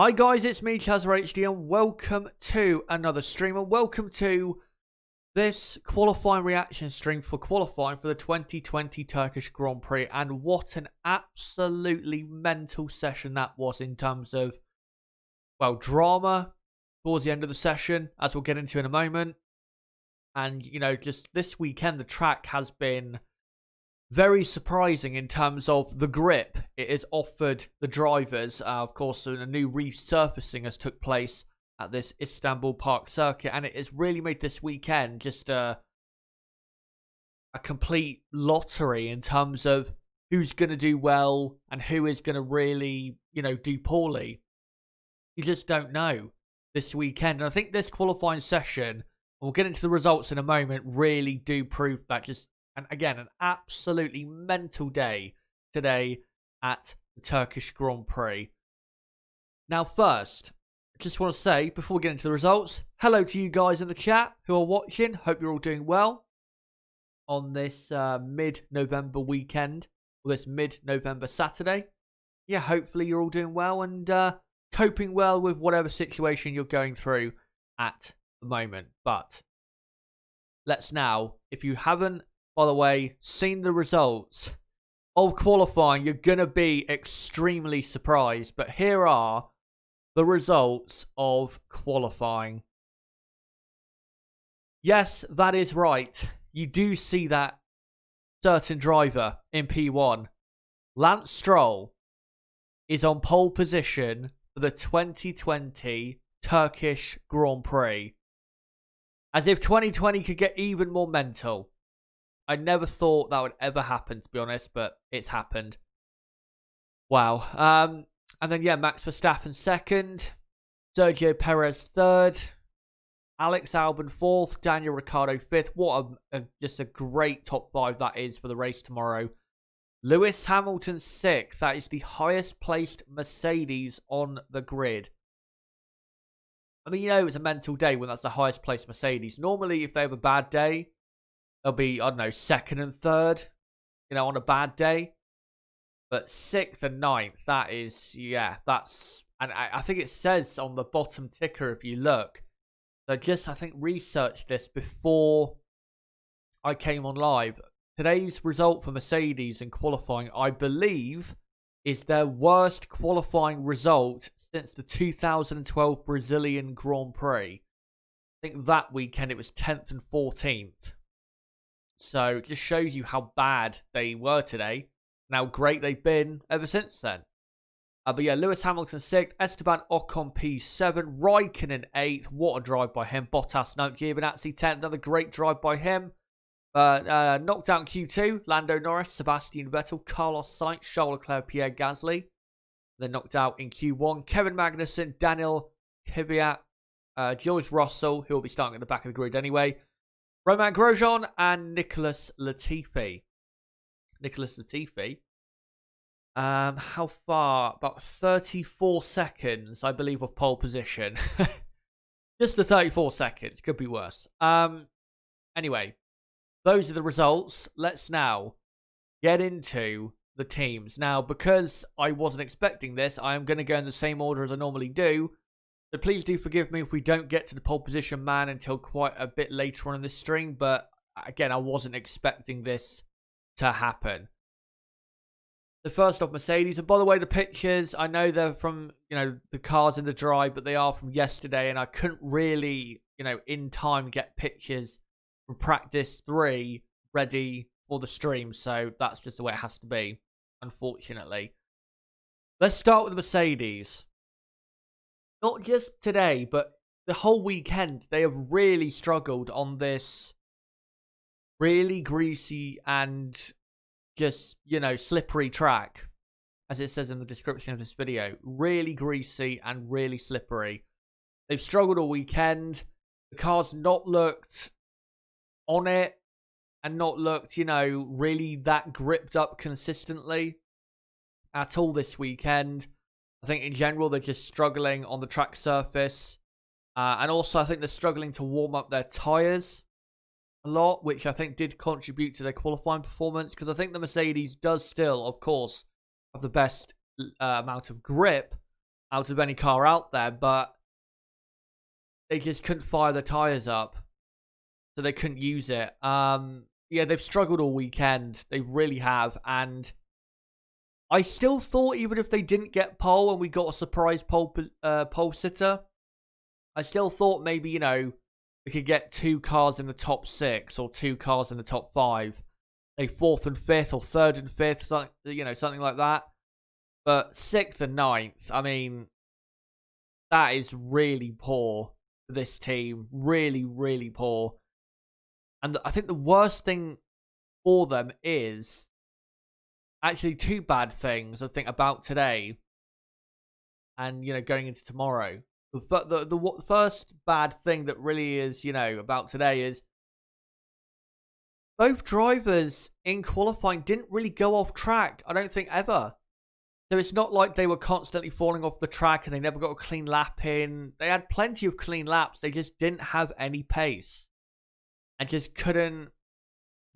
Hi guys, it's me, ChazraHD, and welcome to another stream, and welcome to this qualifying reaction stream for qualifying for the 2020 Turkish Grand Prix. And what an absolutely mental session that was in terms of, well, drama towards the end of the session, as we'll get into in a moment. And, you know, just this weekend, the track has been very surprising in terms of the grip it has offered the drivers. Of course, a new resurfacing has took place at this Istanbul Park circuit, and it has really made this weekend just a complete lottery in terms of who's going to do well and who is going to really, you know, do poorly. You just don't know this weekend. And I think this qualifying session, and we'll get into the results in a moment, really do prove that. And again, an absolutely mental day today at the Turkish Grand Prix. Now, first, I just want to say, before we get into the results, hello to you guys in the chat who are watching. Hope you're all doing well on this mid-November weekend, or this mid-November Saturday. Yeah, hopefully you're all doing well and coping well with whatever situation you're going through at the moment. But let's now, if you haven't, by the way, seen the results of qualifying, you're going to be extremely surprised. But here are the results of qualifying. Yes, that is right. You do see that certain driver in P1. Lance Stroll is on pole position for the 2020 Turkish Grand Prix. As if 2020 could get even more mental. I never thought that would ever happen, to be honest, but it's happened. Wow. And then, yeah, Max Verstappen second, Sergio Perez third, Alex Albon fourth, Daniel Ricciardo fifth. What just a great top five that is for the race tomorrow. Lewis Hamilton sixth. That is the highest placed Mercedes on the grid. I mean, you know, it's a mental day when that's the highest placed Mercedes. Normally, if they have a bad day, they'll be, I don't know, second and third, you know, on a bad day. But sixth and ninth, that is, yeah, that's, and I think it says on the bottom ticker, if you look, so I think, researched this before I came on live. Today's result for Mercedes in qualifying, I believe, is their worst qualifying result since the 2012 Brazilian Grand Prix. I think that weekend it was 10th and 14th. So it just shows you how bad they were today and how great they've been ever since then. But yeah, Lewis Hamilton 6th, Esteban Ocon P7, Raikkonen 8th. What a drive by him. Bottas 9th, Giovinazzi 10th. Another great drive by him. Knocked out in Q2, Lando Norris, Sebastian Vettel, Carlos Sainz, Charles Leclerc, Pierre Gasly. Then knocked out in Q1, Kevin Magnussen, Daniel Kvyat, George Russell, who will be starting at the back of the grid anyway. Romain Grosjean and Nicholas Latifi. How far? About 34 seconds, I believe, of pole position. Just the 34 seconds. Could be worse. Anyway, those are the results. Let's now get into the teams. Now, because I wasn't expecting this, I am going to go in the same order as I normally do. So please do forgive me if we don't get to the pole position man until quite a bit later on in this stream. But again, I wasn't expecting this to happen. The first off, Mercedes. And by the way, the pictures, I know they're from, you know, the cars in the drive, but they are from yesterday. And I couldn't really, you know, in time get pictures from practice 3 ready for the stream. So that's just the way it has to be, unfortunately. Let's start with the Mercedes. Not just today, but the whole weekend, they have really struggled on this really greasy and just, you know, slippery track, as it says in the description of this video. Really greasy and really slippery. They've struggled all weekend. The car's not looked on it and not looked, you know, really that gripped up consistently at all this weekend. I think in general, they're just struggling on the track surface. And also, I think they're struggling to warm up their tyres a lot, which I think did contribute to their qualifying performance. Because I think the Mercedes does still, of course, have the best amount of grip. out of any car out there, but they just couldn't fire the tyres up, so they couldn't use it. Yeah, they've struggled all weekend. They really have, and I still thought even if they didn't get pole and we got a surprise pole sitter, I still thought maybe, you know, we could get 2 cars in the top 6 or 2 cars in the top 5, a 4th and 5th or 3rd and 5th, something like that. But 6th and 9th, I mean, that is really poor for this team. Really, really poor. And I think the worst thing for them is actually 2 bad things, I think, about today and, you know, going into tomorrow. The first bad thing that really is, you know, about today is both drivers in qualifying didn't really go off track, I don't think, ever. So it's not like they were constantly falling off the track and they never got a clean lap in. They had plenty of clean laps. They just didn't have any pace and just couldn't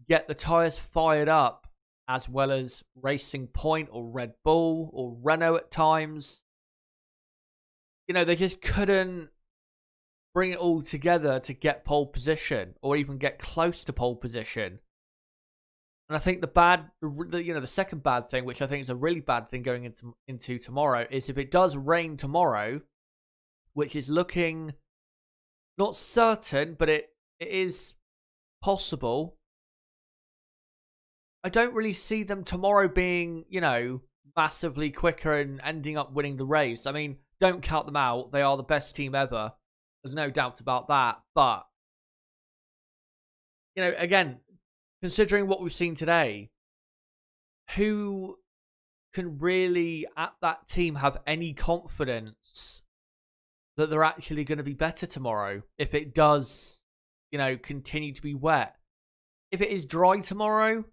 get the tyres fired up as well as Racing Point or Red Bull or Renault at times. You know, they just couldn't bring it all together to get pole position or even get close to pole position. And I think the second bad thing, which I think is a really bad thing going into tomorrow, is if it does rain tomorrow, which is looking not certain, but it is possible. I don't really see them tomorrow being, you know, massively quicker and ending up winning the race. I mean, don't count them out. They are the best team ever. There's no doubt about that. But, you know, again, considering what we've seen today, who can really, at that team, have any confidence that they're actually going to be better tomorrow if it does, you know, continue to be wet? If it is dry tomorrow,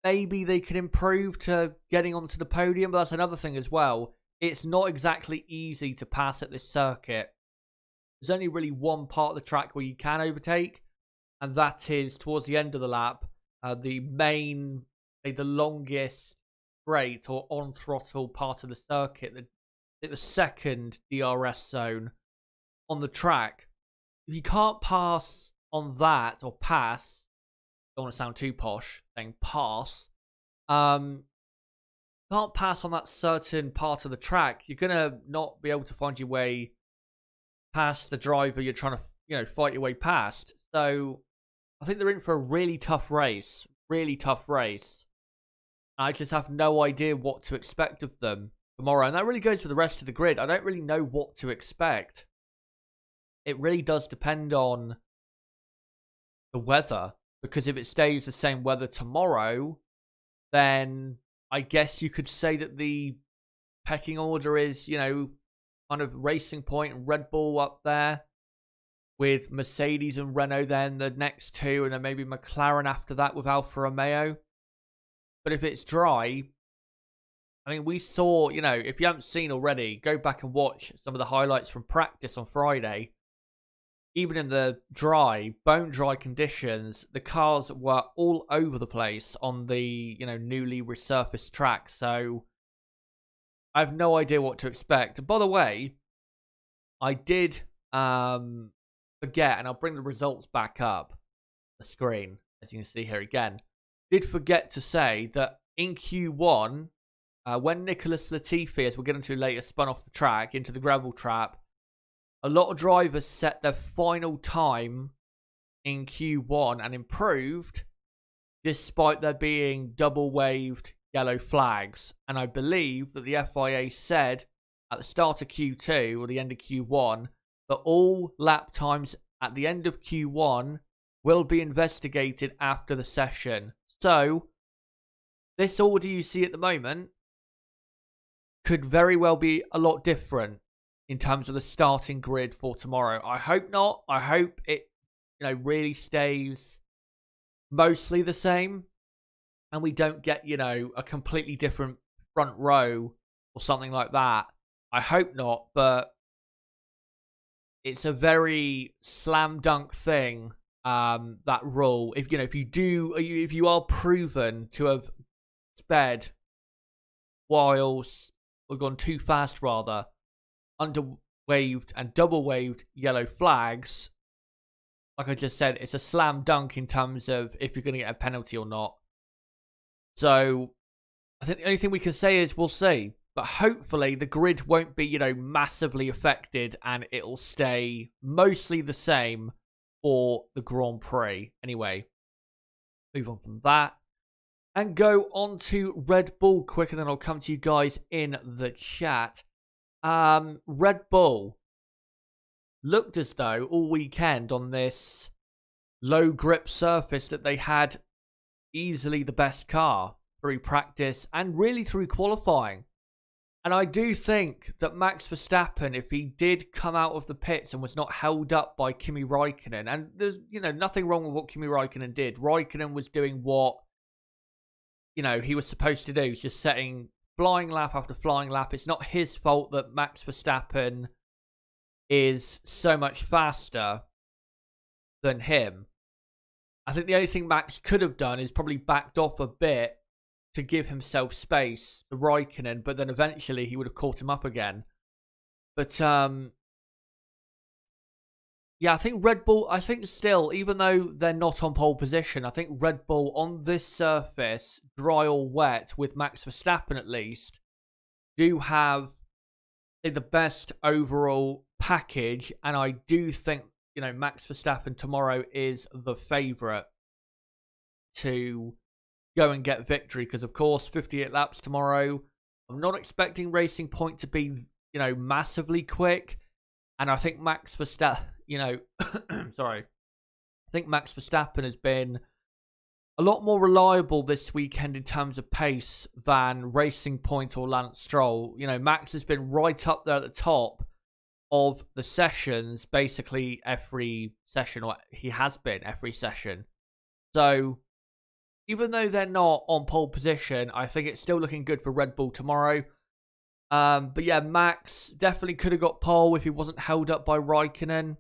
maybe they can improve to getting onto the podium, but that's another thing as well. It's not exactly easy to pass at this circuit. There's only really one part of the track where you can overtake, and that is towards the end of the lap. The longest straight or on throttle part of the circuit, the second DRS zone on the track. If you can't pass on that, or pass, don't want to sound too posh, saying pass, can't pass on that certain part of the track, you're going to not be able to find your way past the driver you're trying to, you know, fight your way past. So I think they're in for a really tough race. Really tough race. I just have no idea what to expect of them tomorrow. And that really goes for the rest of the grid. I don't really know what to expect. It really does depend on the weather. Because if it stays the same weather tomorrow, then I guess you could say that the pecking order is, you know, kind of Racing Point and Red Bull up there, with Mercedes and Renault then the next 2, and then maybe McLaren after that with Alfa Romeo. But if it's dry, I mean, we saw, you know, if you haven't seen already, go back and watch some of the highlights from practice on Friday. Even in the bone dry conditions, the cars were all over the place on the, you know, newly resurfaced track. So I have no idea what to expect. And by the way, I did forget, and I'll bring the results back up the screen, as you can see here again. Did forget to say that in Q1, when Nicholas Latifi, as we'll get into later, spun off the track into the gravel trap, a lot of drivers set their final time in Q1 and improved, despite there being double waved yellow flags. And I believe that the FIA said at the start of Q2 or the end of Q1 that all lap times at the end of Q1 will be investigated after the session. So this order you see at the moment could very well be a lot different in terms of the starting grid for tomorrow. I hope not. I hope it, you know, really stays mostly the same and we don't get, you know, a completely different front row or something like that. I hope not, but it's a very slam dunk thing, that rule. If, you know, if you are proven to have sped whilst or gone too fast rather, under-waved and double-waved yellow flags, like I just said, it's a slam dunk in terms of if you're going to get a penalty or not. So I think the only thing we can say is we'll see. But hopefully the grid won't be, massively affected and it'll stay mostly the same for the Grand Prix. Anyway, move on from that and go on to Red Bull quick, and then I'll come to you guys in the chat. Red Bull looked as though all weekend on this low grip surface that they had easily the best car through practice and really through qualifying. And I do think that Max Verstappen, if he did come out of the pits and was not held up by Kimi Räikkönen, and there's, nothing wrong with what Kimi Räikkönen did. Räikkönen was doing what, he was supposed to do. He's just setting flying lap after flying lap. It's not his fault that Max Verstappen is so much faster than him. I think the only thing Max could have done is probably backed off a bit to give himself space, the Räikkönen, but then eventually he would have caught him up again. But yeah, I think Red Bull, still, even though they're not on pole position, I think Red Bull on this surface, dry or wet, with Max Verstappen at least, do have the best overall package, and I do think, Max Verstappen tomorrow is the favourite to go and get victory, because of course 58 laps tomorrow. I'm not expecting Racing Point to be massively quick, and I think Max Verstappen sorry, I think Max Verstappen has been a lot more reliable this weekend in terms of pace than Racing Point or Lance Stroll. Max has been right up there at the top of the sessions basically every session, or he has been every session. So even though they're not on pole position, I think it's still looking good for Red Bull tomorrow. But yeah, Max definitely could have got pole if he wasn't held up by Räikkönen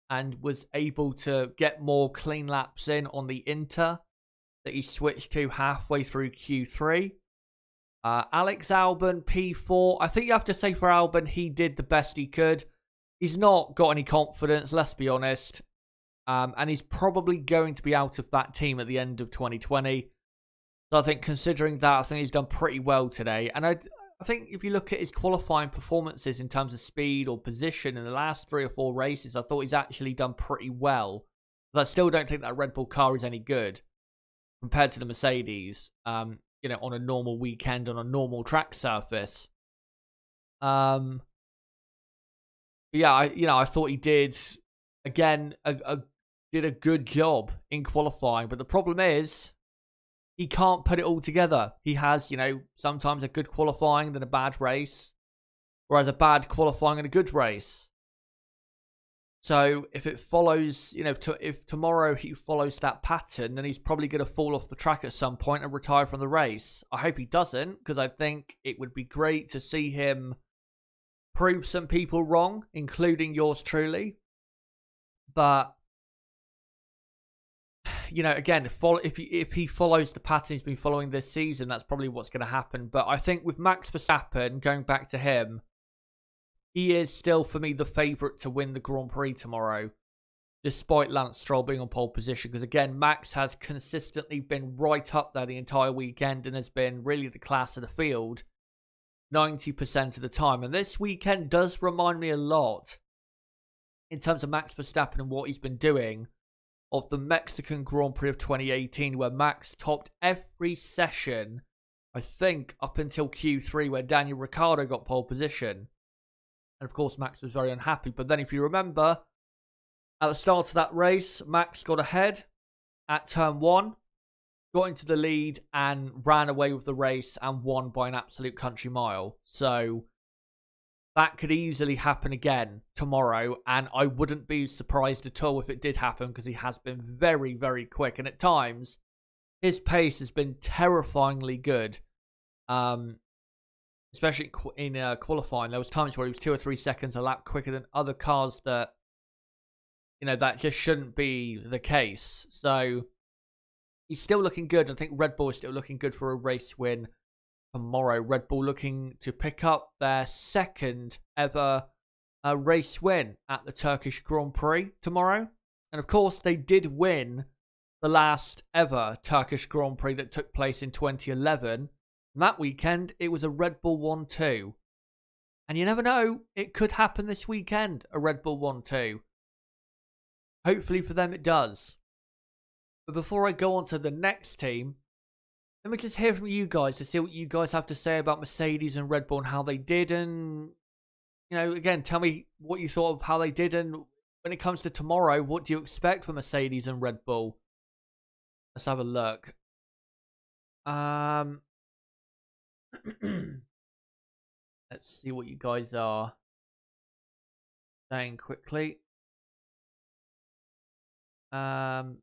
and was able to get more clean laps in on the Inter that he switched to halfway through Q3. Alex Albon, P4. I think you have to say for Albon, he did the best he could. He's not got any confidence, let's be honest. And he's probably going to be out of that team at the end of 2020. So I think considering that, I think he's done pretty well today. And I think if you look at his qualifying performances in terms of speed or position in the last 3 or 4 races, I thought he's actually done pretty well. But I still don't think that Red Bull car is any good compared to the Mercedes, on a normal weekend on a normal track surface. Yeah, I thought he did, again, did a good job in qualifying, but the problem is he can't put it all together. He has, sometimes a good qualifying then a bad race, whereas a bad qualifying and a good race. So if it follows, if tomorrow he follows that pattern, then he's probably going to fall off the track at some point and retire from the race. I hope he doesn't, because I think it would be great to see him prove some people wrong, including yours truly. But again, if he follows the pattern he's been following this season, that's probably what's going to happen. But I think with Max Verstappen, going back to him, he is still, for me, the favourite to win the Grand Prix tomorrow, despite Lance Stroll being on pole position. Because again, Max has consistently been right up there the entire weekend and has been really the class of the field 90% of the time. And this weekend does remind me a lot, in terms of Max Verstappen and what he's been doing, of the Mexican Grand Prix of 2018, where Max topped every session, I think, up until Q3, where Daniel Ricciardo got pole position. And of course, Max was very unhappy. But then if you remember, at the start of that race, Max got ahead at turn 1, got into the lead and ran away with the race and won by an absolute country mile. So that could easily happen again tomorrow, and I wouldn't be surprised at all if it did happen, because he has been very, very quick, and at times his pace has been terrifyingly good, especially in qualifying. There was times where he was 2 or 3 seconds a lap quicker than other cars that, that just shouldn't be the case. So he's still looking good. I think Red Bull is still looking good for a race win tomorrow. Red Bull looking to pick up their second ever race win at the Turkish Grand Prix tomorrow. And of course, they did win the last ever Turkish Grand Prix that took place in 2011. And that weekend, it was a Red Bull 1-2. And you never know, it could happen this weekend, a Red Bull 1-2. Hopefully for them it does. But before I go on to the next team, let me just hear from you guys to see what you guys have to say about Mercedes and Red Bull and how they did. And, you know, again, tell me what you thought of how they did. And when it comes to tomorrow, what do you expect for Mercedes and Red Bull? Let's have a look. Let's see what you guys are saying quickly. Hello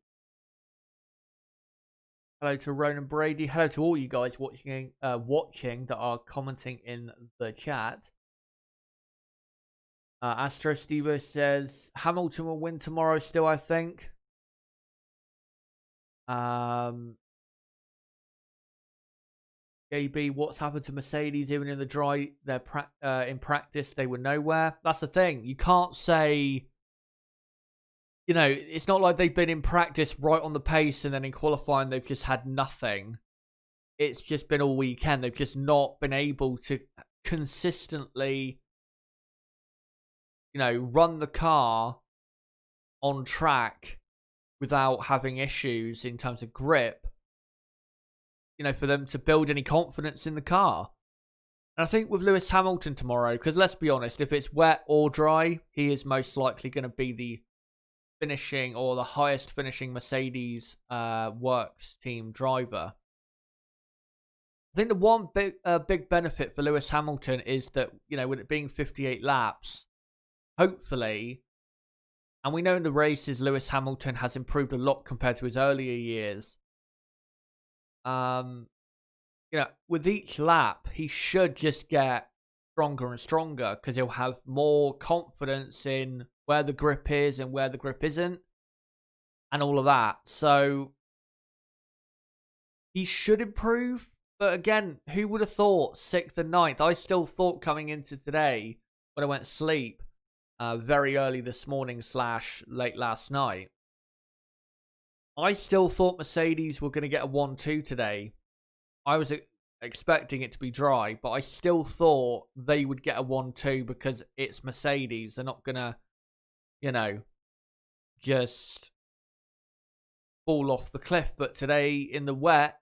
to Ronan Brady. Hello to all you guys watching that are commenting in the chat. Astro Stevo says Hamilton will win tomorrow still, I think. JB, what's happened to Mercedes? Even in the dry, in practice, they were nowhere. That's the thing. You can't say, you know, it's not like they've been in practice right on the pace and then in qualifying they've just had nothing. It's just been all weekend. They've just not been able to consistently, you know, run the car on track without having issues in terms of grip, you know, for them to build any confidence in the car. And I think with Lewis Hamilton tomorrow, because let's be honest, if it's wet or dry, he is most likely going to be the finishing or the highest finishing Mercedes works team driver. I think the one big benefit for Lewis Hamilton is that, you know, with it being 58 laps, hopefully, and we know in the races Lewis Hamilton has improved a lot compared to his earlier years. You know, with each lap, he should just get stronger and stronger because he'll have more confidence in where the grip is and where the grip isn't and all of that. So he should improve. But again, who would have thought 6th and 9th? I still thought coming into today when I went to sleep very early this morning / late last night, I still thought Mercedes were going to get a 1-2 today. I was expecting it to be dry, but I still thought they would get a 1-2 because it's Mercedes. They're not going to, you know, just fall off the cliff. But today in the wet,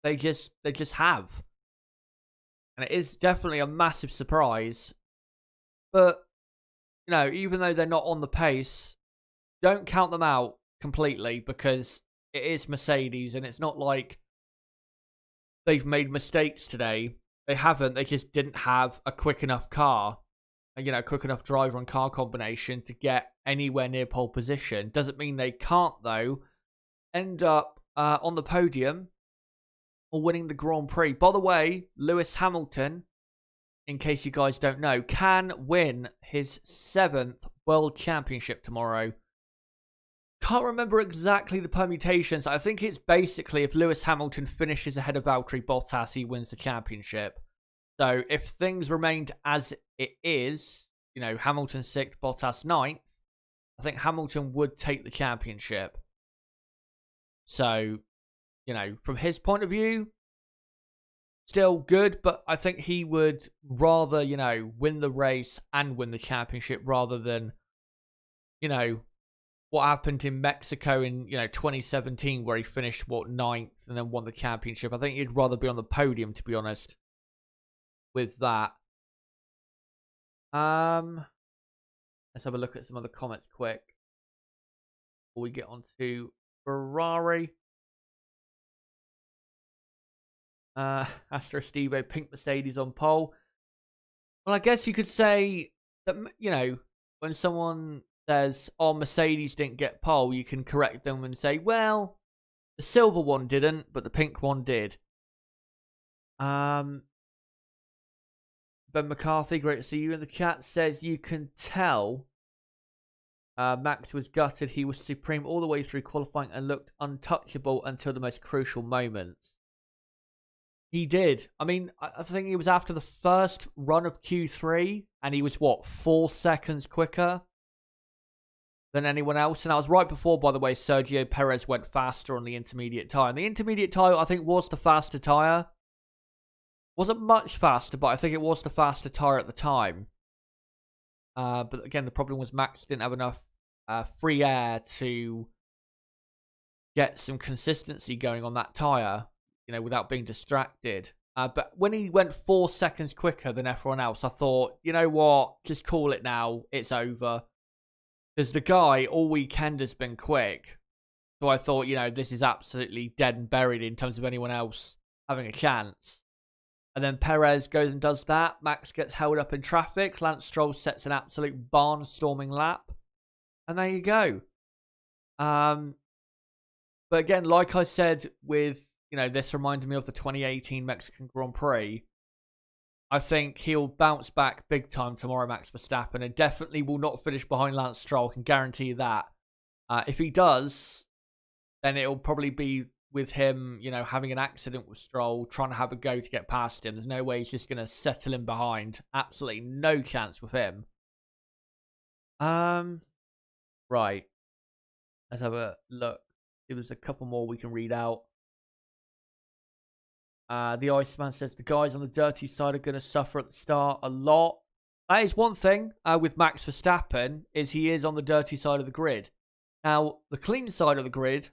they just have. And it is definitely a massive surprise. But, you know, even though they're not on the pace, don't count them out completely because it is Mercedes and it's not like they've made mistakes today. They haven't. They just didn't have a quick enough car, you know, quick enough driver and car combination to get anywhere near pole position. Doesn't mean they can't, though, end up on the podium or winning the Grand Prix. By the way, Lewis Hamilton, in case you guys don't know, can win his 7th World Championship tomorrow. Can't remember exactly the permutations. I think it's basically if Lewis Hamilton finishes ahead of Valtteri Bottas, he wins the championship. So if things remained as it is, you know, Hamilton 6th, Bottas 9th, I think Hamilton would take the championship. So, you know, from his point of view, still good, but I think he would rather, you know, win the race and win the championship rather than, you know, what happened in Mexico in, you know, 2017 where he finished, 9th and then won the championship. I think he'd rather be on the podium, to be honest, with that. Let's have a look at some other comments quick before we get on to Ferrari. Astro Stevo, pink Mercedes on pole. Well, I guess you could say that, you know, when someone says, oh, Mercedes didn't get pole, you can correct them and say, well, the silver one didn't, but the pink one did. Ben McCarthy, great to see you in the chat, says you can tell Max was gutted. He was supreme all the way through qualifying and looked untouchable until the most crucial moments. He did. I mean, I think it was after the first run of Q3, and he was, what, 4 seconds quicker than anyone else. And that was right before, by the way, Sergio Perez went faster on the intermediate tyre. And the intermediate tyre, I think, was the faster tyre. Wasn't much faster, but I think it was the faster tyre at the time. But again, the problem was Max didn't have enough free air to get some consistency going on that tyre, without being distracted. But when he went 4 seconds quicker than everyone else, I thought, you know what, just call it now. It's over. Because the guy all weekend has been quick. So I thought, this is absolutely dead and buried in terms of anyone else having a chance. And then Perez goes and does that. Max gets held up in traffic. Lance Stroll sets an absolute barnstorming lap. And there you go. But again, like I said with, this reminded me of the 2018 Mexican Grand Prix. I think he'll bounce back big time tomorrow, Max Verstappen, and definitely will not finish behind Lance Stroll. I can guarantee you that. If he does, then it'll probably be with him, having an accident with Stroll, trying to have a go to get past him. There's no way he's just going to settle him behind. Absolutely no chance with him. Right. Let's have a look. There's a couple more we can read out. The Iceman says the guys on the dirty side are going to suffer at the start a lot. That is one thing with Max Verstappen, is he is on the dirty side of the grid. Now, the clean side of the grid,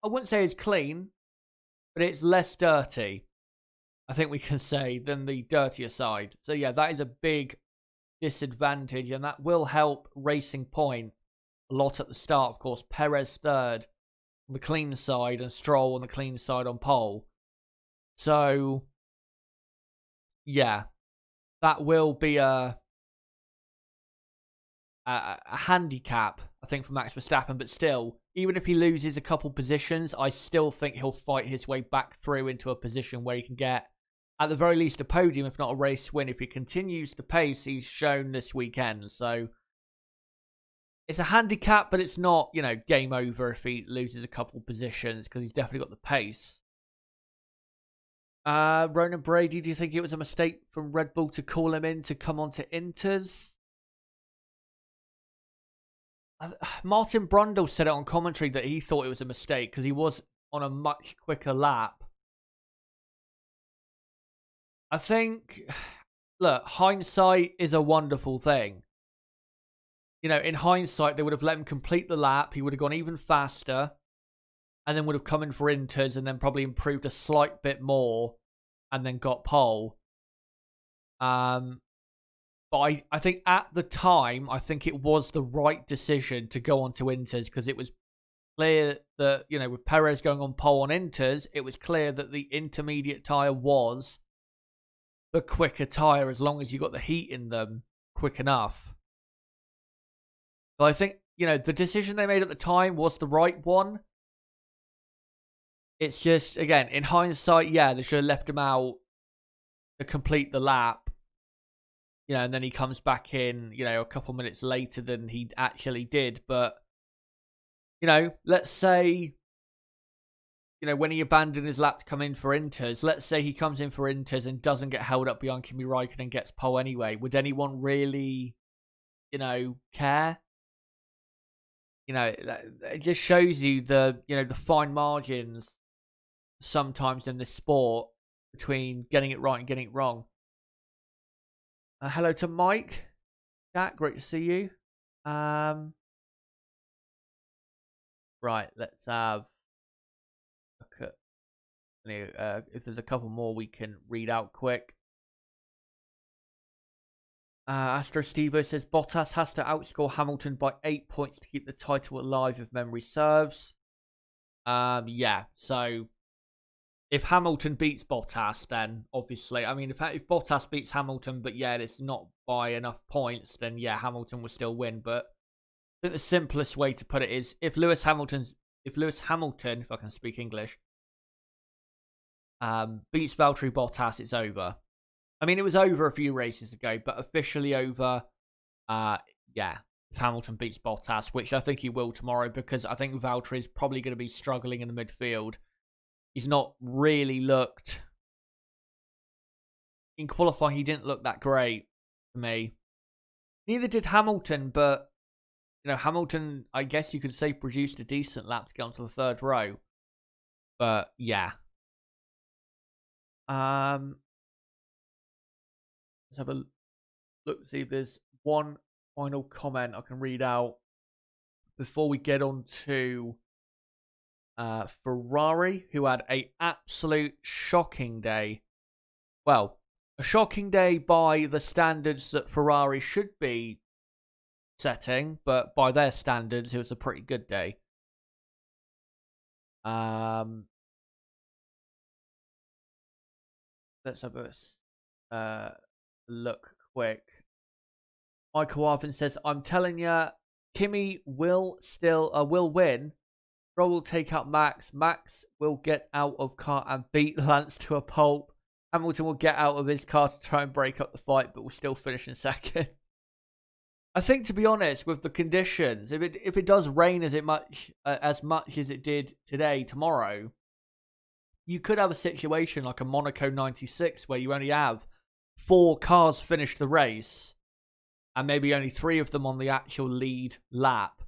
I wouldn't say it's clean, but it's less dirty, I think we can say, than the dirtier side. So yeah, that is a big disadvantage, and that will help Racing Point a lot at the start. Of course, Perez third on the clean side and Stroll on the clean side on pole. So, yeah, that will be a handicap, I think, for Max Verstappen. But still, even if he loses a couple positions, I still think he'll fight his way back through into a position where he can get, at the very least, a podium, if not a race win, if he continues the pace he's shown this weekend. So, it's a handicap, but it's not, game over if he loses a couple positions, because he's definitely got the pace. Ronan Brady, do you think it was a mistake from Red Bull to call him in to come on to Inters? Martin Brundle said it on commentary that he thought it was a mistake because he was on a much quicker lap. I think, look, hindsight is a wonderful thing. In hindsight, they would have let him complete the lap. He would have gone even faster. And then would have come in for Inters and then probably improved a slight bit more and then got pole. But I think at the time, I think it was the right decision to go on to Inters, because it was clear that, with Perez going on pole on Inters, it was clear that the intermediate tyre was the quicker tyre as long as you got the heat in them quick enough. But I think, the decision they made at the time was the right one. It's just, again, in hindsight, yeah, they should have left him out to complete the lap. And then he comes back in, a couple minutes later than he actually did. But, let's say, when he abandoned his lap to come in for Inters, let's say he comes in for Inters and doesn't get held up behind Kimi Räikkönen and gets pole anyway. Would anyone really, care? It just shows you the fine margins sometimes in this sport between getting it right and getting it wrong. Hello to Mike. Jack, great to see you. Right, let's have a look at if there's a couple more we can read out quick. Astro Stevo says Bottas has to outscore Hamilton by 8 points to keep the title alive if memory serves. Yeah, so if Hamilton beats Bottas, then obviously, if Bottas beats Hamilton, but yeah, it's not by enough points, then yeah, Hamilton will still win. But I think the simplest way to put it is if Lewis Hamilton, if I can speak English, beats Valtteri Bottas, it's over. It was over a few races ago, but officially over, yeah, if Hamilton beats Bottas, which I think he will tomorrow, because I think Valtteri is probably going to be struggling in the midfield. he's not really looked... In qualifying, he didn't look that great for me. Neither did Hamilton, but, Hamilton, I guess you could say, produced a decent lap to get onto the third row. But, yeah. Let's have a look, see if there's one final comment I can read out before we get on to Ferrari, who had an absolute shocking day. Well, a shocking day by the standards that Ferrari should be setting, but by their standards, it was a pretty good day. Let's have a look quick. Michael Arvin says, I'm telling you, Kimi will win. Stroll will take out Max. Max will get out of car and beat Lance to a pulp. Hamilton will get out of his car to try and break up the fight, but will still finish in second. I think, to be honest, with the conditions, if it does rain as much as it did tomorrow, you could have a situation like a Monaco 96 where you only have 4 cars finish the race and maybe only 3 of them on the actual lead lap.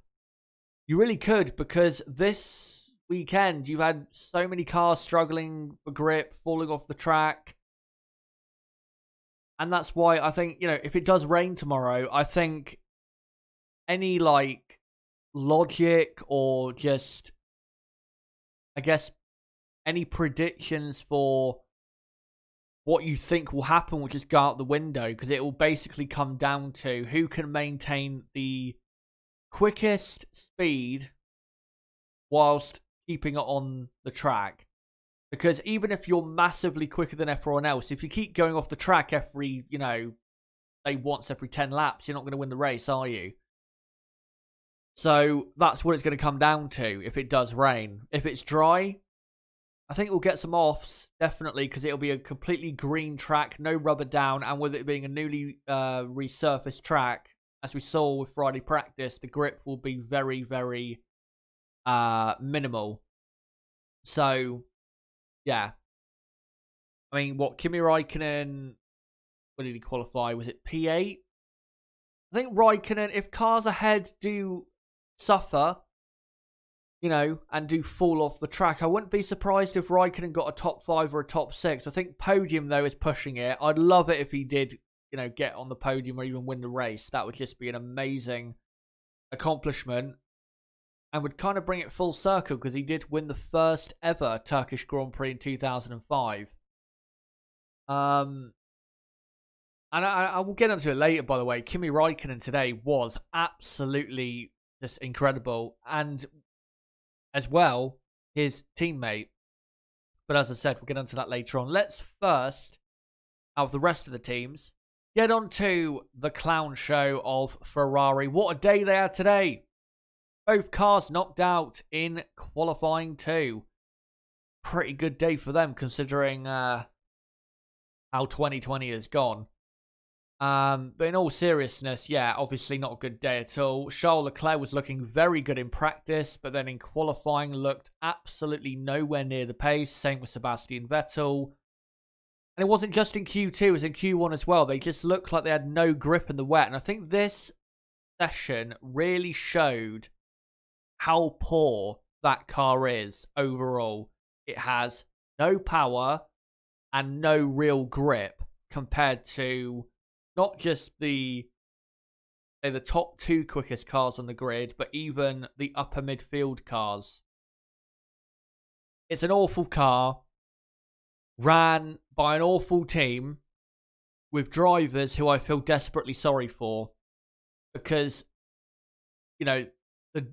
You really could, because this weekend you had so many cars struggling for grip, falling off the track. And that's why I think, if it does rain tomorrow, I think any logic or just, I guess, any predictions for what you think will happen will just go out the window, because it will basically come down to who can maintain the quickest speed whilst keeping it on the track. Because even if you're massively quicker than everyone else, if you keep going off the track every, once every 10 laps, you're not going to win the race, are you? So that's what it's going to come down to if it does rain. If it's dry, I think we'll get some offs, definitely, because it'll be a completely green track, no rubber down, and with it being a newly resurfaced track, as we saw with Friday practice, the grip will be very, very minimal. So, yeah. I mean, Kimi Räikkönen, when did he qualify? Was it P8? I think Räikkönen, if cars ahead do suffer, and do fall off the track, I wouldn't be surprised if Räikkönen got a top 5 or a top 6. I think podium, though, is pushing it. I'd love it if he did, get on the podium or even win the race. That would just be an amazing accomplishment and would kind of bring it full circle, because he did win the first ever Turkish Grand Prix in 2005. And I will get into it later, by the way. Kimi Räikkönen today was absolutely just incredible. And as well, his teammate. But as I said, we'll get into that later on. Let's first, out of the rest of the teams, get on to the clown show of Ferrari. What a day they had today. Both cars knocked out in qualifying 2. Pretty good day for them, considering how 2020 has gone. But in all seriousness, yeah, obviously not a good day at all. Charles Leclerc was looking very good in practice, but then in qualifying looked absolutely nowhere near the pace. Same with Sebastian Vettel. And it wasn't just in Q2, it was in Q1 as well. They just looked like they had no grip in the wet. And I think this session really showed how poor that car is overall. It has no power and no real grip compared to not just the top 2 quickest cars on the grid, but even the upper midfield cars. It's an awful car, ran by an awful team, with drivers who I feel desperately sorry for, because,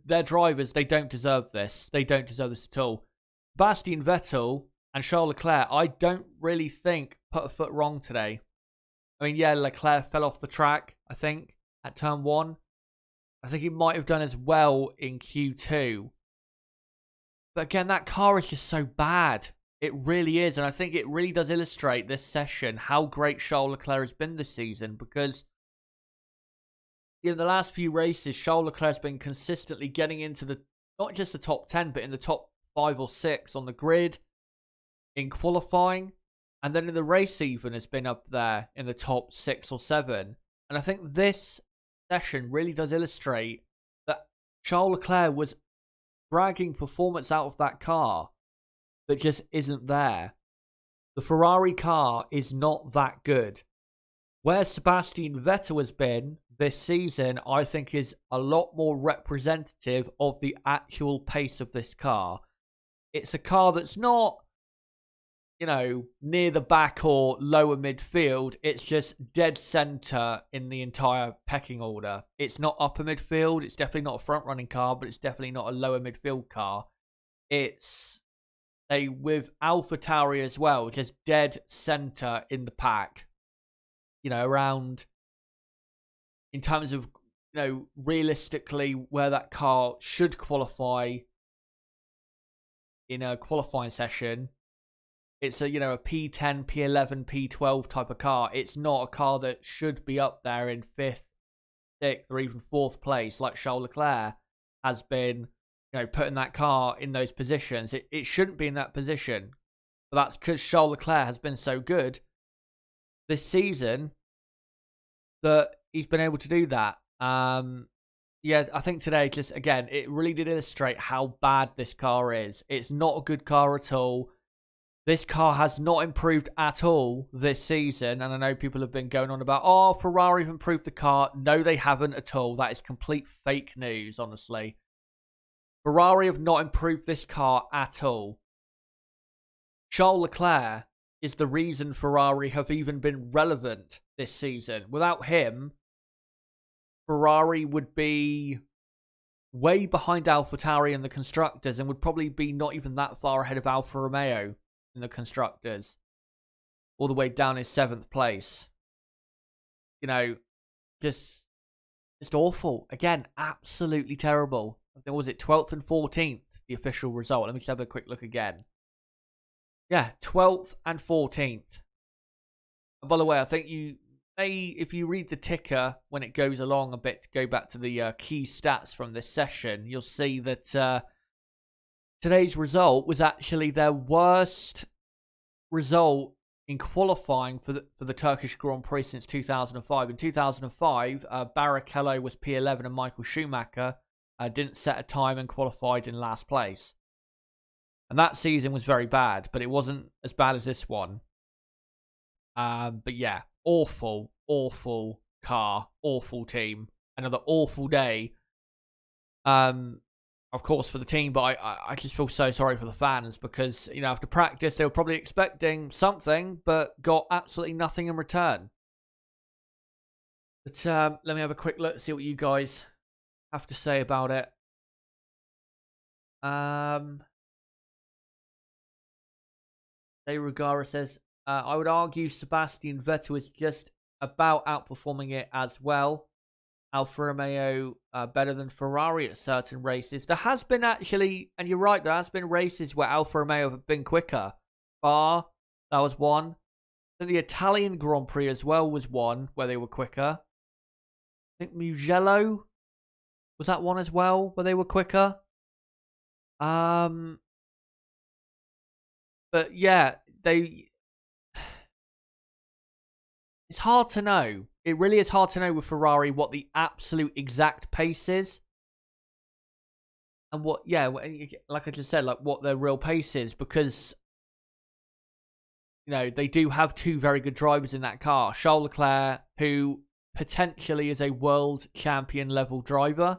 their drivers, they don't deserve this. They don't deserve this at all. Sebastian Vettel and Charles Leclerc, I don't really think put a foot wrong today. I mean, yeah, Leclerc fell off the track, I think, at turn 1. I think he might have done as well in Q2. But again, that car is just so bad. It really is. And I think it really does illustrate this session how great Charles Leclerc has been this season. Because, the last few races, Charles Leclerc has been consistently getting into not just the top 10, but in the top 5 or 6 on the grid. in qualifying, and then in the race even has been up there in the top 6 or 7. And I think this session really does illustrate that Charles Leclerc was dragging performance out of that car that just isn't there. The Ferrari car is not that good. Where Sebastian Vettel has been this season, I think, is a lot more representative of the actual pace of this car. It's a car that's not, near the back or lower midfield. It's just dead center in the entire pecking order. It's not upper midfield. It's definitely not a front-running car, but it's definitely not a lower midfield car. It's with AlphaTauri as well, just dead center in the pack. Around, in terms of, realistically where that car should qualify in a qualifying session. It's a P10, P11, P12 type of car. It's not a car that should be up there in 5th, 6th, or even 4th place like Charles Leclerc has been, putting that car in those positions. It shouldn't be in that position. But that's because Charles Leclerc has been so good this season that he's been able to do that. Yeah, I think today, just again, it really did illustrate how bad this car is. It's not a good car at all. This car has not improved at all this season. And I know people have been going on about, oh, Ferrari have improved the car. No, they haven't at all. That is complete fake news, honestly. Ferrari have not improved this car at all. Charles Leclerc is the reason Ferrari have even been relevant this season. Without him, Ferrari would be way behind AlphaTauri in the Constructors and would probably be not even that far ahead of Alfa Romeo in the Constructors. All the way down in 7th place. Just awful. Again, absolutely terrible. What was it, 12th and 14th, the official result? Let me just have a quick look again. Yeah, 12th and 14th. And by the way, I think you may, if you read the ticker when it goes along a bit, to go back to the key stats from this session, you'll see that today's result was actually their worst result in qualifying for the Turkish Grand Prix since 2005. In 2005, Barrichello was P11 and Michael Schumacher didn't set a time and qualified in last place. And that season was very bad, but it wasn't as bad as this one. But yeah, awful car, awful team. Another awful day. Of course, for the team, but I just feel so sorry for the fans because, after practice, they were probably expecting something, but got absolutely nothing in return. But let me have a quick look, see what you guys have to say about it. De Rugara says, I would argue Sebastian Vettel is just about outperforming it as well. Alfa Romeo better than Ferrari at certain races. There has been actually, and you're right, there has been races where Alfa Romeo have been quicker. That was one. Then the Italian Grand Prix as well was one where they were quicker. I think Mugello was that one as well where they were quicker. But yeah, it's hard to know. It really is hard to know with Ferrari what the absolute exact pace is. And what, like I just said, like what their real pace is. Because, they do have two very good drivers in that car. Charles Leclerc, who potentially is a world champion level driver.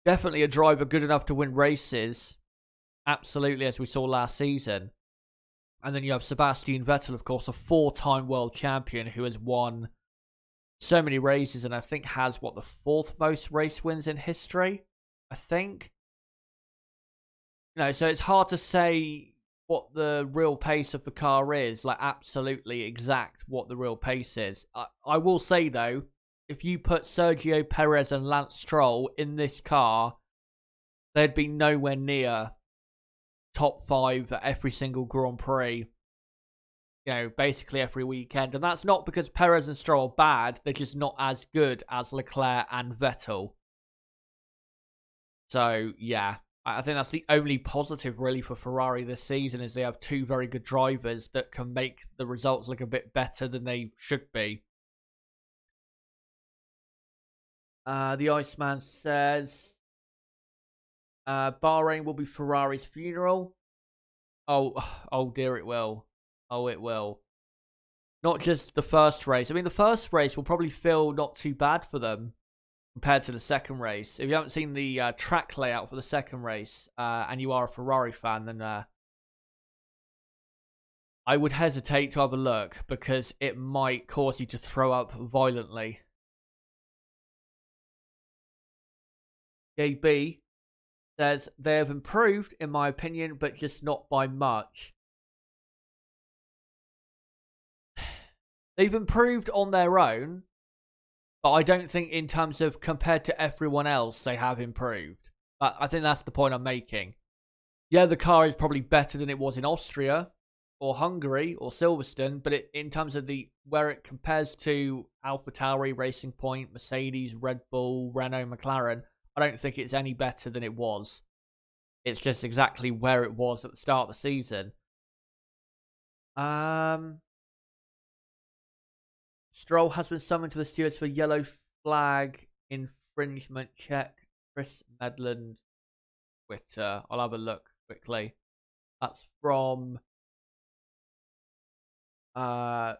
Definitely a driver good enough to win races. Absolutely, as we saw last season. And then you have Sebastian Vettel, of course, a 4-time world champion who has won so many races and I think has, the 4th most race wins in history, I think. So it's hard to say what the real pace of the car is, like absolutely exact what the real pace is. I will say, though, if you put Sergio Perez and Lance Stroll in this car, they'd be nowhere near top 5 at every single Grand Prix. Basically every weekend. And that's not because Perez and Stroll are bad. They're just not as good as Leclerc and Vettel. So, yeah. I think that's the only positive really for Ferrari this season is they have two very good drivers that can make the results look a bit better than they should be. The Iceman says Bahrain will be Ferrari's funeral. Oh dear, it will. Oh, it will. Not just the first race. I mean, the first race will probably feel not too bad for them compared to the second race. If you haven't seen the track layout for the second race and you are a Ferrari fan, then I would hesitate to have a look because it might cause you to throw up violently. JB says they have improved, in my opinion, but just not by much. They've improved on their own, but I don't think in terms of compared to everyone else, they have improved. I think that's the point I'm making. Yeah, the car is probably better than it was in Austria or Hungary or Silverstone, but in terms of where it compares to AlphaTauri, Racing Point, Mercedes, Red Bull, Renault, McLaren, I don't think it's any better than it was. It's just exactly where it was at the start of the season. Stroll has been summoned to the stewards for yellow flag infringement check. Chris Medland, Twitter. I'll have a look quickly. That's from Connor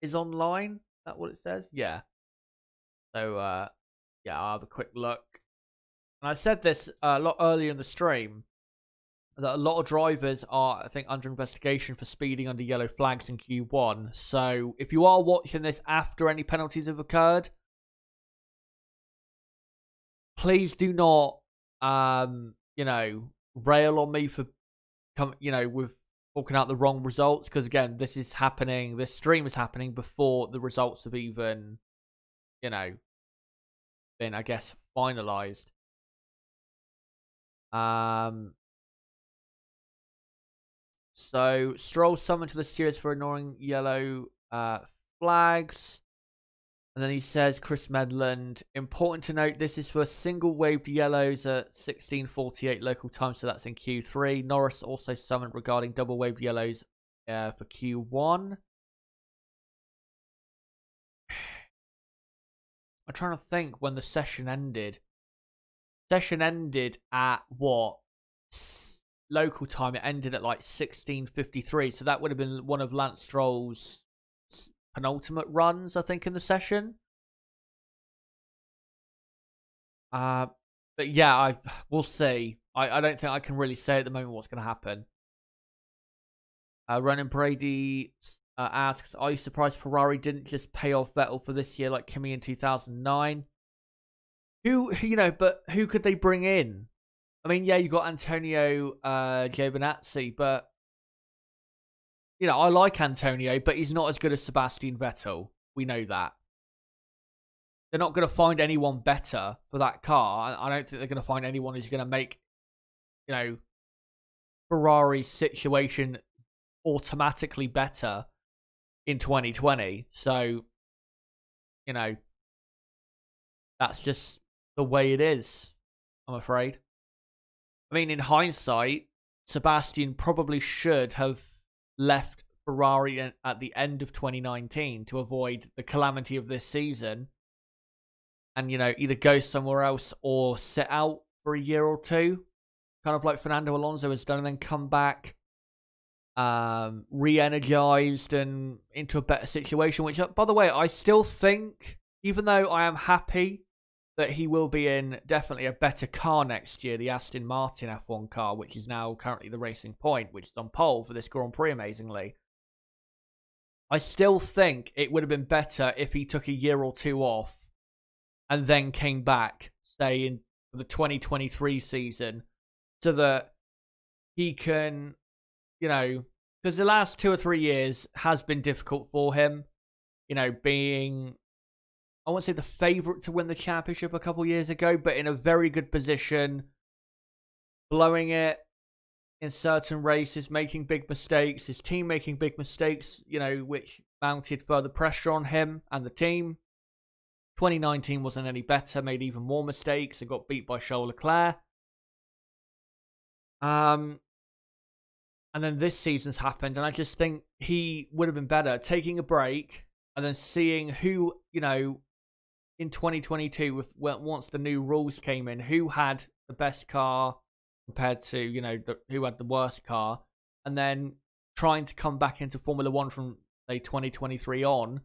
is online. Is that what it says? Yeah. So yeah, I'll have a quick look. And I said this a lot earlier in the stream that a lot of drivers are, I think, under investigation for speeding under yellow flags in Q1. So if you are watching this after any penalties have occurred, please do not, rail on me for, with talking out the wrong results. Because again, this stream is happening before the results have even, been, I guess, finalized. So, Stroll summoned to the stewards for ignoring yellow flags. And then he says, Chris Medland, important to note, this is for single waved yellows at 16:48 local time, so that's in Q3. Norris also summoned regarding double waved yellows for Q1. I'm trying to think when the session ended. Session ended at what? Local time, it ended at like 16:53, so that would have been one of Lance Stroll's penultimate runs, I think, in the session. But yeah, we'll see. I don't think I can really say at the moment what's going to happen. Ronan Brady asks, are you surprised Ferrari didn't just pay off Vettel for this year like Kimi in 2009? But who could they bring in? I mean, yeah, you got Antonio Giovinazzi, but I like Antonio, but he's not as good as Sebastian Vettel. We know that. They're not going to find anyone better for that car. I don't think they're going to find anyone who's going to make, Ferrari's situation automatically better in 2020. So, that's just the way it is, I'm afraid. I mean, in hindsight, Sebastian probably should have left Ferrari at the end of 2019 to avoid the calamity of this season and, either go somewhere else or sit out for a year or two, kind of like Fernando Alonso has done, and then come back re-energized and into a better situation, which, by the way, I still think, even though I am happy that he will be in definitely a better car next year, the Aston Martin F1 car, which is now currently the Racing Point, which is on pole for this Grand Prix, amazingly. I still think it would have been better if he took a year or two off and then came back, say, in the 2023 season, so that he can, because the last 2 or 3 years has been difficult for him, being, I won't say the favourite to win the championship a couple years ago, but in a very good position, blowing it in certain races, making big mistakes, his team making big mistakes, which mounted further pressure on him and the team. 2019 wasn't any better, made even more mistakes and got beat by Charles Leclerc. And then this season's happened, and I just think he would have been better taking a break and then seeing who, in 2022, once the new rules came in, who had the best car compared to, who had the worst car, and then trying to come back into Formula One from, say, 2023 on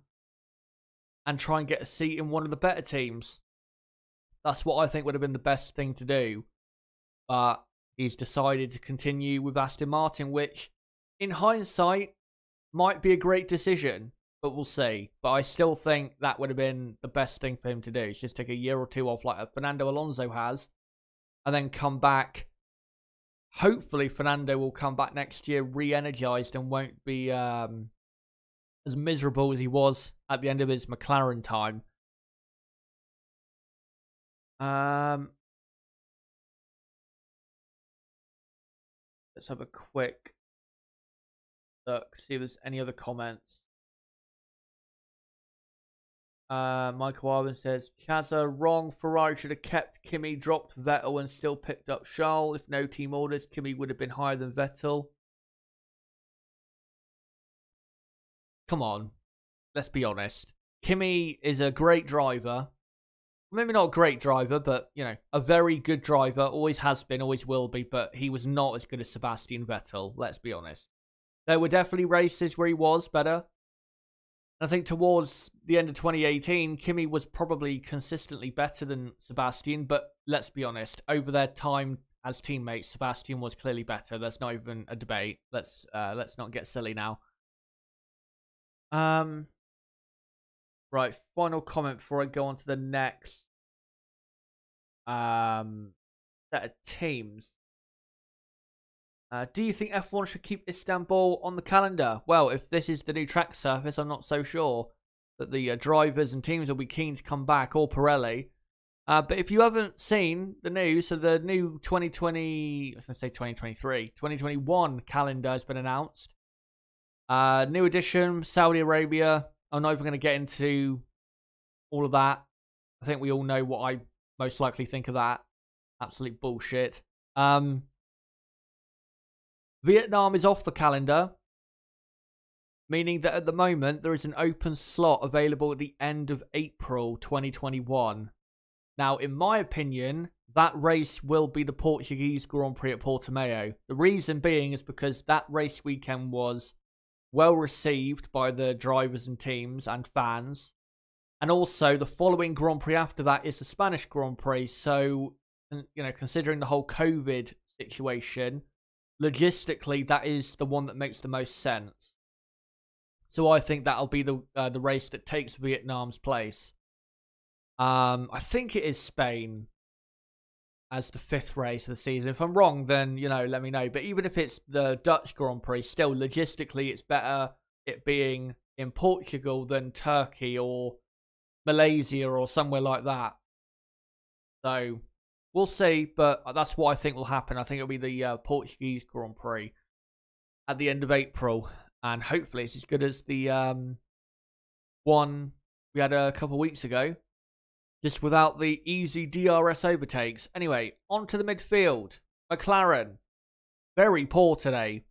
and try and get a seat in one of the better teams. That's what I think would have been the best thing to do. But he's decided to continue with Aston Martin, which, in hindsight, might be a great decision, but we'll see. But I still think that would have been the best thing for him to do. Is just take a year or two off like Fernando Alonso has, and then come back. Hopefully, Fernando will come back next year re-energized and won't be as miserable as he was at the end of his McLaren time. Let's have a quick look, see if there's any other comments. Michael Arvin says, Chazza, wrong. Ferrari should have kept Kimi, dropped Vettel, and still picked up Charles. If no team orders, Kimi would have been higher than Vettel. Come on. Let's be honest. Kimi is a great driver. Maybe not a great driver, but, a very good driver. Always has been, always will be, but he was not as good as Sebastian Vettel. Let's be honest. There were definitely races where he was better. I think towards the end of 2018, Kimi was probably consistently better than Sebastian, but let's be honest, over their time as teammates, Sebastian was clearly better. There's not even a debate. Let's not get silly now. Right, final comment before I go on to the next set of teams. Do you think F1 should keep Istanbul on the calendar? Well, if this is the new track surface, I'm not so sure that the drivers and teams will be keen to come back, or Pirelli. But if you haven't seen the news, so the new 2021 calendar has been announced. New edition, Saudi Arabia. I'm not even going to get into all of that. I think we all know what I most likely think of that. Absolute bullshit. Vietnam is off the calendar, meaning that at the moment there is an open slot available at the end of April 2021. Now, in my opinion, that race will be the Portuguese Grand Prix at Portimao. The reason being is because that race weekend was well received by the drivers and teams and fans. And also, the following Grand Prix after that is the Spanish Grand Prix. So, considering the whole COVID situation, logistically, that is the one that makes the most sense. So I think that'll be the race that takes Vietnam's place. I think it is Spain as the 5th race of the season. If I'm wrong, then, let me know. But even if it's the Dutch Grand Prix, still, logistically, it's better it being in Portugal than Turkey or Malaysia or somewhere like that. So we'll see, but that's what I think will happen. I think it'll be the Portuguese Grand Prix at the end of April. And hopefully it's as good as the one we had a couple of weeks ago, just without the easy DRS overtakes. Anyway, on to the midfield. McLaren, very poor today.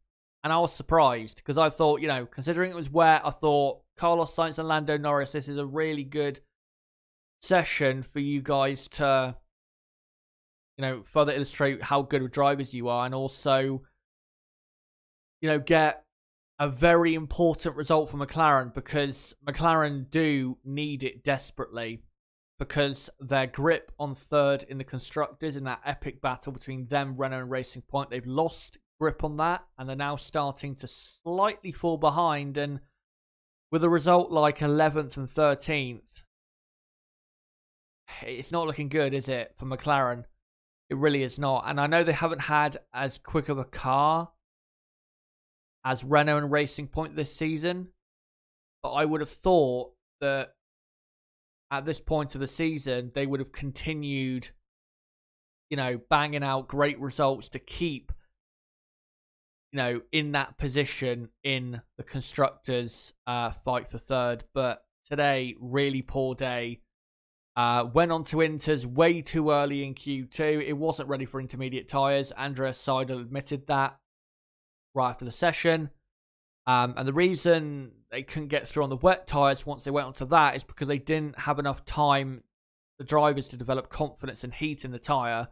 And I was surprised because I thought, considering it was wet, I thought Carlos Sainz and Lando Norris, this is a really good session for you guys to, further illustrate how good of drivers you are, and also, get a very important result for McLaren, because McLaren do need it desperately, because their grip on 3rd in the Constructors in that epic battle between them, Renault and Racing Point, they've lost grip on that, and they're now starting to slightly fall behind, and with a result like 11th and 13th, it's not looking good, is it, for McLaren? It really is not. And I know they haven't had as quick of a car as Renault and Racing Point this season, but I would have thought that at this point of the season, they would have continued, banging out great results to keep, in that position in the Constructors' fight for 3rd. But today, really poor day Went on to Inters way too early in Q2. It wasn't ready for intermediate tyres. Andreas Seidel admitted that right after the session. And the reason they couldn't get through on the wet tyres once they went onto that is because they didn't have enough time, the drivers, to develop confidence and heat in the tyre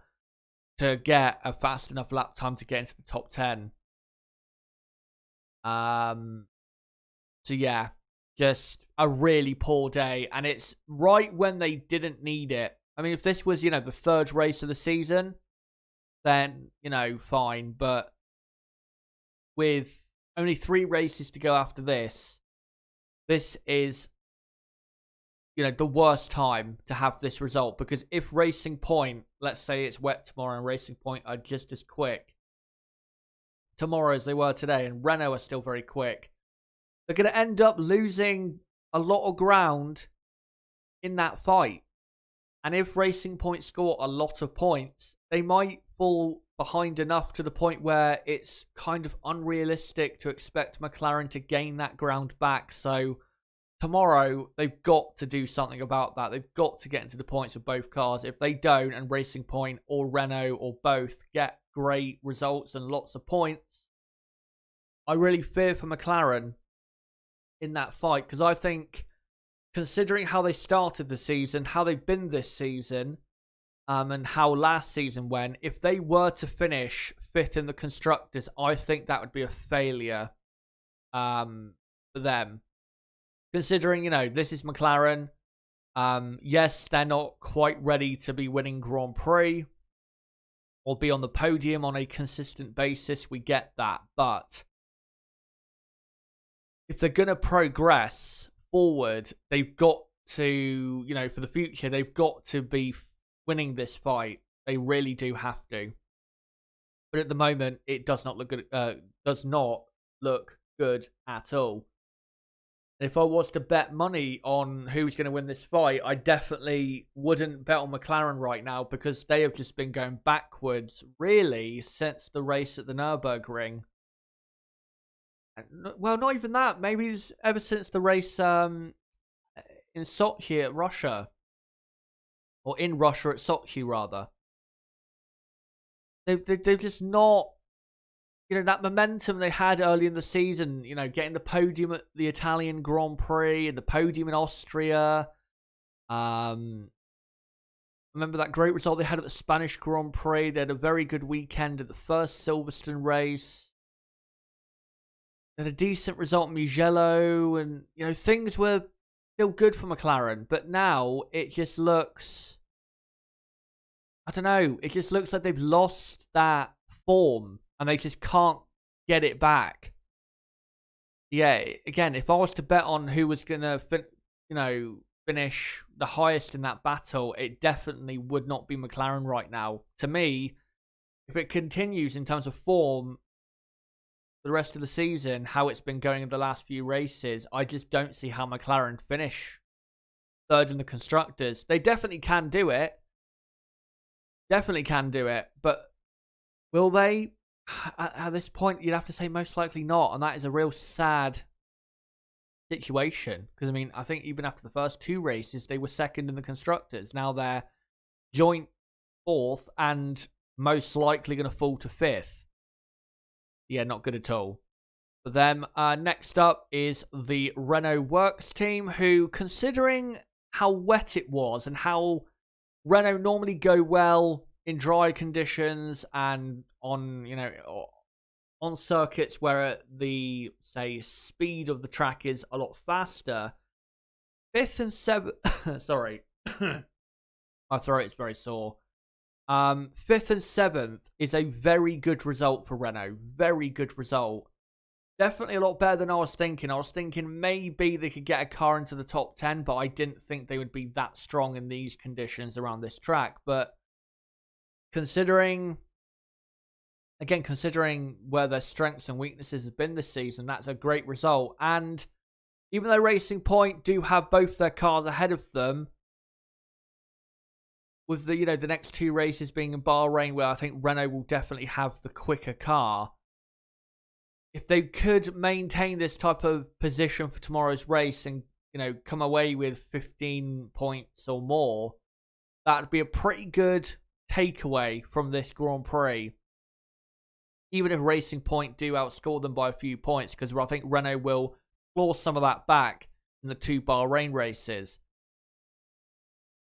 to get a fast enough lap time to get into the top 10. So yeah, just a really poor day, and it's right when they didn't need it. I mean, if this was, the third race of the season, then, fine. But with only 3 races to go after this is, the worst time to have this result. Because if Racing Point, let's say it's wet tomorrow, and Racing Point are just as quick tomorrow as they were today, and Renault are still very quick, they're going to end up losing a lot of ground in that fight. And if Racing Point score a lot of points, they might fall behind enough to the point where it's kind of unrealistic to expect McLaren to gain that ground back. So tomorrow, they've got to do something about that. They've got to get into the points with both cars. If they don't, and Racing Point or Renault or both get great results and lots of points, I really fear for McLaren in that fight. Because I think, considering how they started the season, how they've been this season, and how last season went, if they were to finish 5th in the Constructors, I think that would be a failure for them. Considering, this is McLaren. Yes, they're not quite ready to be winning Grand Prix or be on the podium on a consistent basis. We get that. But if they're going to progress forward, they've got to, for the future, they've got to be winning this fight. They really do have to. But at the moment, it does not look good. Does not look good at all. If I was to bet money on who's going to win this fight, I definitely wouldn't bet on McLaren right now, because they have just been going backwards, really, since the race at the Nürburgring. Well, not even that. Maybe ever since the race in Sochi at Russia. Or in Russia at Sochi, rather. They've just not... that momentum they had early in the season, getting the podium at the Italian Grand Prix and the podium in Austria. Remember that great result they had at the Spanish Grand Prix. They had a very good weekend at the first Silverstone race. They had a decent result in Mugello, and, things were still good for McLaren. But now it just looks... I don't know. It just looks like they've lost that form. And they just can't get it back. Yeah, again, if I was to bet on who was going to finish the highest in that battle, it definitely would not be McLaren right now. To me, if it continues in terms of form the rest of the season, how it's been going in the last few races, I just don't see how McLaren finish 3rd in the Constructors. They definitely can do it. Definitely can do it. But will they? At this point, you'd have to say most likely not, and that is a real sad situation. Because, I think even after the first 2 races, they were 2nd in the Constructors. Now they're joint 4th and most likely going to fall to 5th. Yeah, not good at all. For them, next up is the Renault Works team, who, considering how wet it was and how Renault normally go well in dry conditions and on, on circuits where the, say, speed of the track is a lot faster, 5th and 7th, sorry, my throat is very sore. 5th and 7th is a very good result for Renault. Very good result. Definitely a lot better than I was thinking. I was thinking maybe they could get a car into the top 10, but I didn't think they would be that strong in these conditions around this track. But considering where their strengths and weaknesses have been this season, that's a great result. And even though Racing Point do have both their cars ahead of them, with the the next 2 races being in Bahrain, where I think Renault will definitely have the quicker car, if they could maintain this type of position for tomorrow's race and come away with 15 points or more, that would be a pretty good takeaway from this Grand Prix. Even if Racing Point do outscore them by a few points, because I think Renault will claw some of that back in the 2 Bahrain races.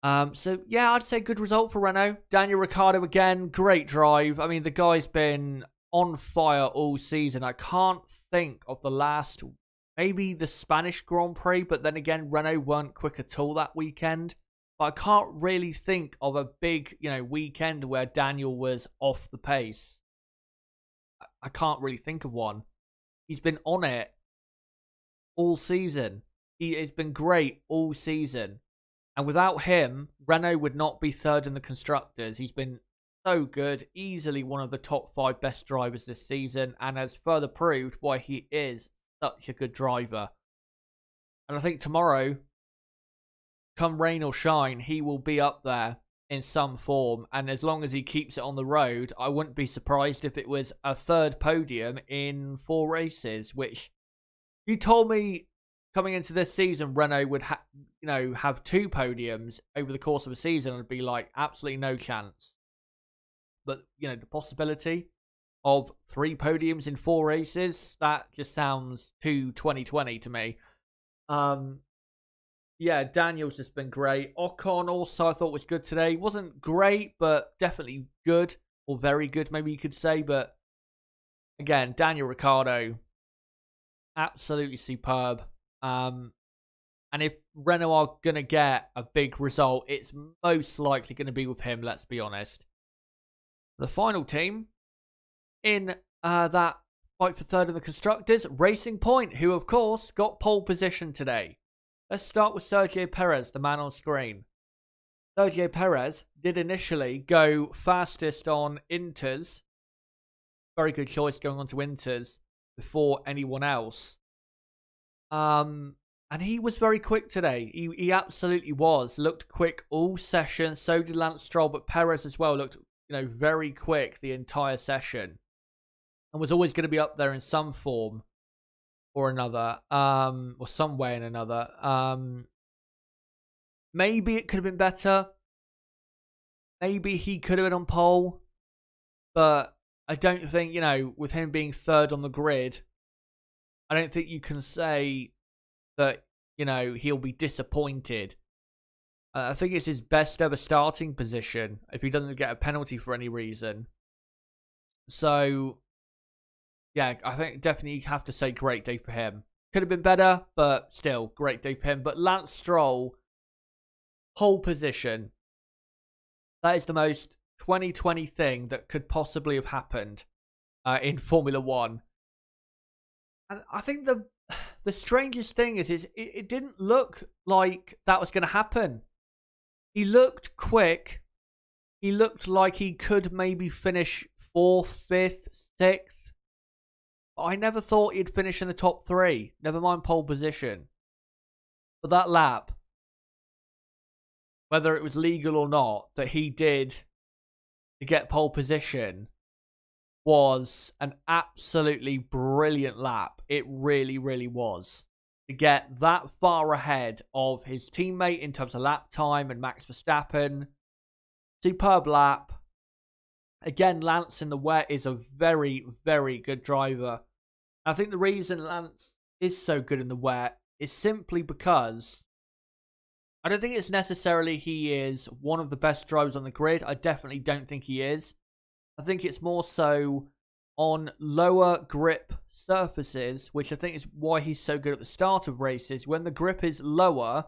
So yeah, I'd say good result for Renault. Daniel Ricciardo again, great drive. I mean, the guy's been on fire all season. I can't think of the last, maybe the Spanish Grand Prix, but then again, Renault weren't quick at all that weekend. But I can't really think of a big, weekend where Daniel was off the pace. I can't really think of one. He's been on it all season. He has been great all season. And without him, Renault would not be third in the Constructors. He's been so good. Easily one of the top 5 best drivers this season. And has further proved why he is such a good driver. And I think tomorrow, come rain or shine, he will be up there in some form. And as long as he keeps it on the road, I wouldn't be surprised if it was a 3rd podium in 4 races. Which, you told me coming into this season, Renault would have 2 podiums over the course of a season, I'd be like, absolutely no chance. But, the possibility of 3 podiums in 4 races, that just sounds too 2020 to me. Yeah, Daniel's just been great. Ocon also I thought was good today. Wasn't great, but definitely good. Or very good, maybe you could say. But, again, Daniel Ricciardo, absolutely superb. And if Renault are going to get a big result, it's most likely going to be with him, let's be honest. The final team in that fight for 3rd in the Constructors, Racing Point, who, of course, got pole position today. Let's start with Sergio Perez, the man on screen. Sergio Perez did initially go fastest on Inters. Very good choice going on to Inters before anyone else. And he was very quick today. He absolutely was. Looked quick all session. So did Lance Stroll, but Perez as well looked, very quick the entire session. And was always going to be up there in some form or another, or some way in another. Maybe it could have been better. Maybe he could have been on pole. But I don't think, with him being 3rd on the grid, I don't think you can say that, he'll be disappointed. I think it's his best ever starting position if he doesn't get a penalty for any reason. So, yeah, I think definitely you have to say great day for him. Could have been better, but still, great day for him. But Lance Stroll, pole position. That is the most 2020 thing that could possibly have happened in Formula 1. And I think the strangest thing is it didn't look like that was going to happen. He looked quick. He looked like he could maybe finish 4th, 5th, 6th. But I never thought he'd finish in the top 3. Never mind pole position. But that lap, whether it was legal or not, that he did to get pole position, was an absolutely brilliant lap. It really, really was. To get that far ahead of his teammate in terms of lap time and Max Verstappen. Superb lap. Again, Lance in the wet is a very, very good driver. I think the reason Lance is so good in the wet is simply because I don't think it's necessarily he is one of the best drivers on the grid. I definitely don't think he is. I think it's more so on lower grip surfaces, which I think is why he's so good at the start of races. When the grip is lower,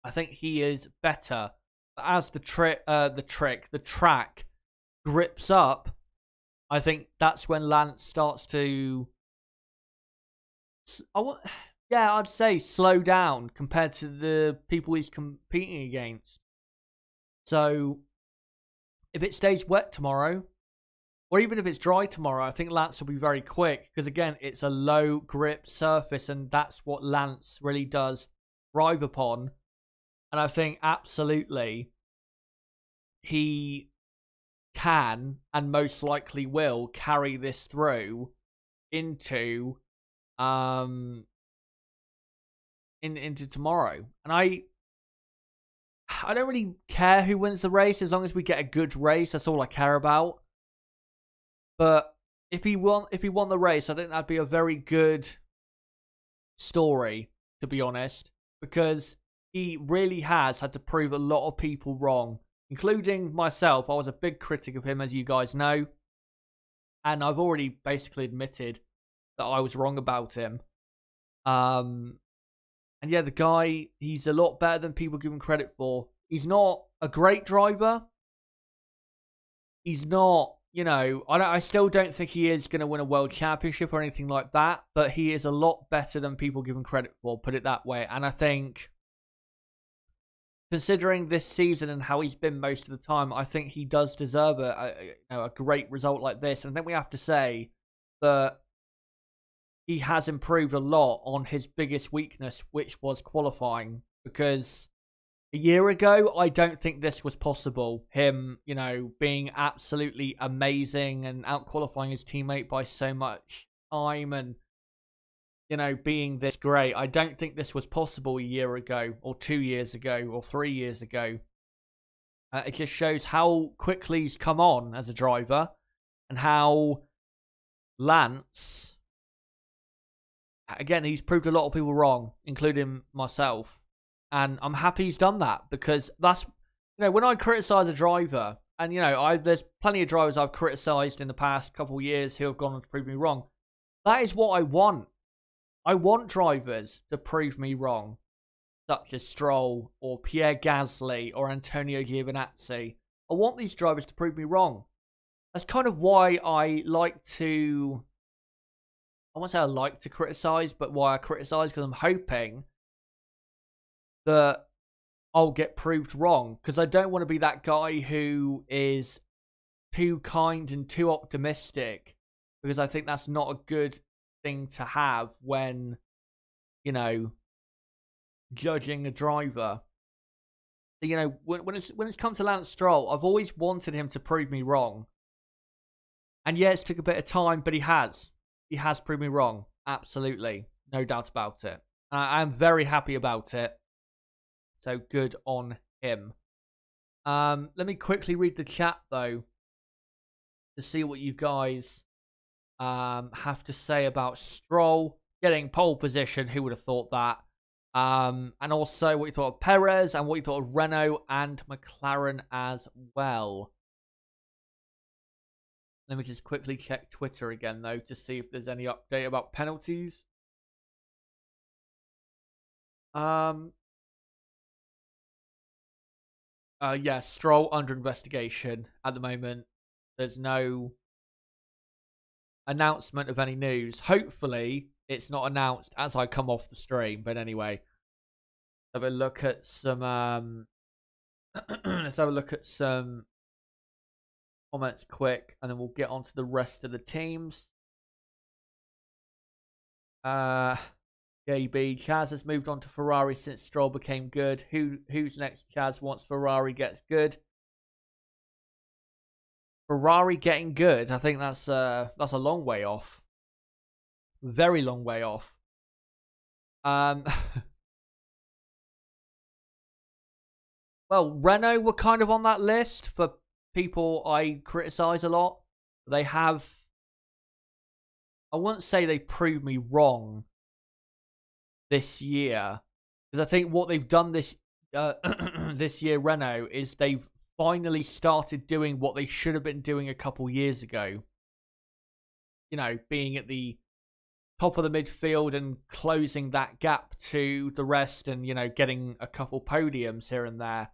I think he is better. But as the track grips up, I think that's when Lance starts to, I'd say slow down compared to the people he's competing against. So if it stays wet tomorrow, or even if it's dry tomorrow, I think Lance will be very quick. Because again, it's a low grip surface, and that's what Lance really does thrive upon. And I think absolutely he can, and most likely will, carry this through into into tomorrow. And I don't really care who wins the race as long as we get a good race. That's all I care about. But if he won the race, I think that'd be a very good story, to be honest, because he really has had to prove a lot of people wrong, including myself. I was a big critic of him, as you guys know, and I've already basically admitted that I was wrong about him. And yeah, the guy, he's a lot better than people give him credit for. He's not a great driver. He's not, I still don't think he is going to win a world championship or anything like that, but he is a lot better than people give him credit for, put it that way. And I think, considering this season and how he's been most of the time, I think he does deserve a great result like this. And I think we have to say that he has improved a lot on his biggest weakness, which was qualifying. Because a year ago, I don't think this was possible. Him, being absolutely amazing and out-qualifying his teammate by so much time and, being this great. I don't think this was possible a year ago or 2 years ago or 3 years ago. It just shows how quickly he's come on as a driver and how Lance, again, he's proved a lot of people wrong, including myself. And I'm happy he's done that, because that's, when I criticize a driver, and, there's plenty of drivers I've criticized in the past couple of years who have gone on to prove me wrong. That is what I want. I want drivers to prove me wrong, such as Stroll or Pierre Gasly or Antonio Giovinazzi. I want these drivers to prove me wrong. That's kind of why I like to, I won't say I like to criticize, but why I criticize, because I'm hoping that I'll get proved wrong, because I don't want to be that guy who is too kind and too optimistic, because I think that's not a good thing to have when, judging a driver. When it's come to Lance Stroll, I've always wanted him to prove me wrong. And yeah, it's took a bit of time, but he has proved me wrong. Absolutely. No doubt about it. I'm very happy about it. So good on him. Let me quickly read the chat, though, to see what you guys have to say about Stroll getting pole position. Who would have thought that? And also what you thought of Perez and what you thought of Renault and McLaren as well. Let me just quickly check Twitter again, though, to see if there's any update about penalties. Yes, Stroll under investigation at the moment. There's no announcement of any news. Hopefully, it's not announced as I come off the stream. But anyway, have a look at some. Let's have a look at some comments quick, and then we'll get on to the rest of the teams. JB, Chaz has moved on to Ferrari since Stroll became good. Who's next, Chaz, once Ferrari gets good? Ferrari getting good, I think that's a long way off. Very long way off. Well, Renault were kind of on that list for people I criticize a lot. They have, I wouldn't say they proved me wrong this year, because I think what they've done this this year, Renault, is they've finally started doing what they should have been doing a couple years ago. Being at the top of the midfield and closing that gap to the rest, and getting a couple podiums here and there.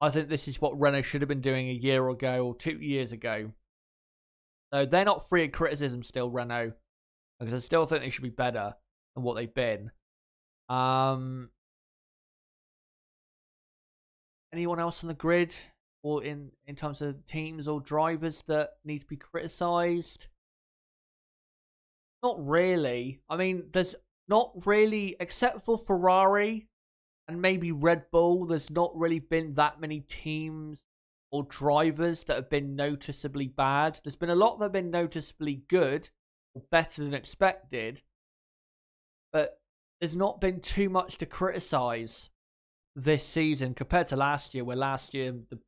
I think this is what Renault should have been doing a year ago or 2 years ago. So they're not free of criticism still, Renault, because I still think they should be better than what they've been. Anyone else on the grid, or in terms of teams or drivers that need to be criticised? Not really. I mean, there's not really, except for Ferrari and maybe Red Bull, there's not really been that many teams or drivers that have been noticeably bad. There's been a lot that have been noticeably good or better than expected, but there's not been too much to criticise this season compared to last year, where last year the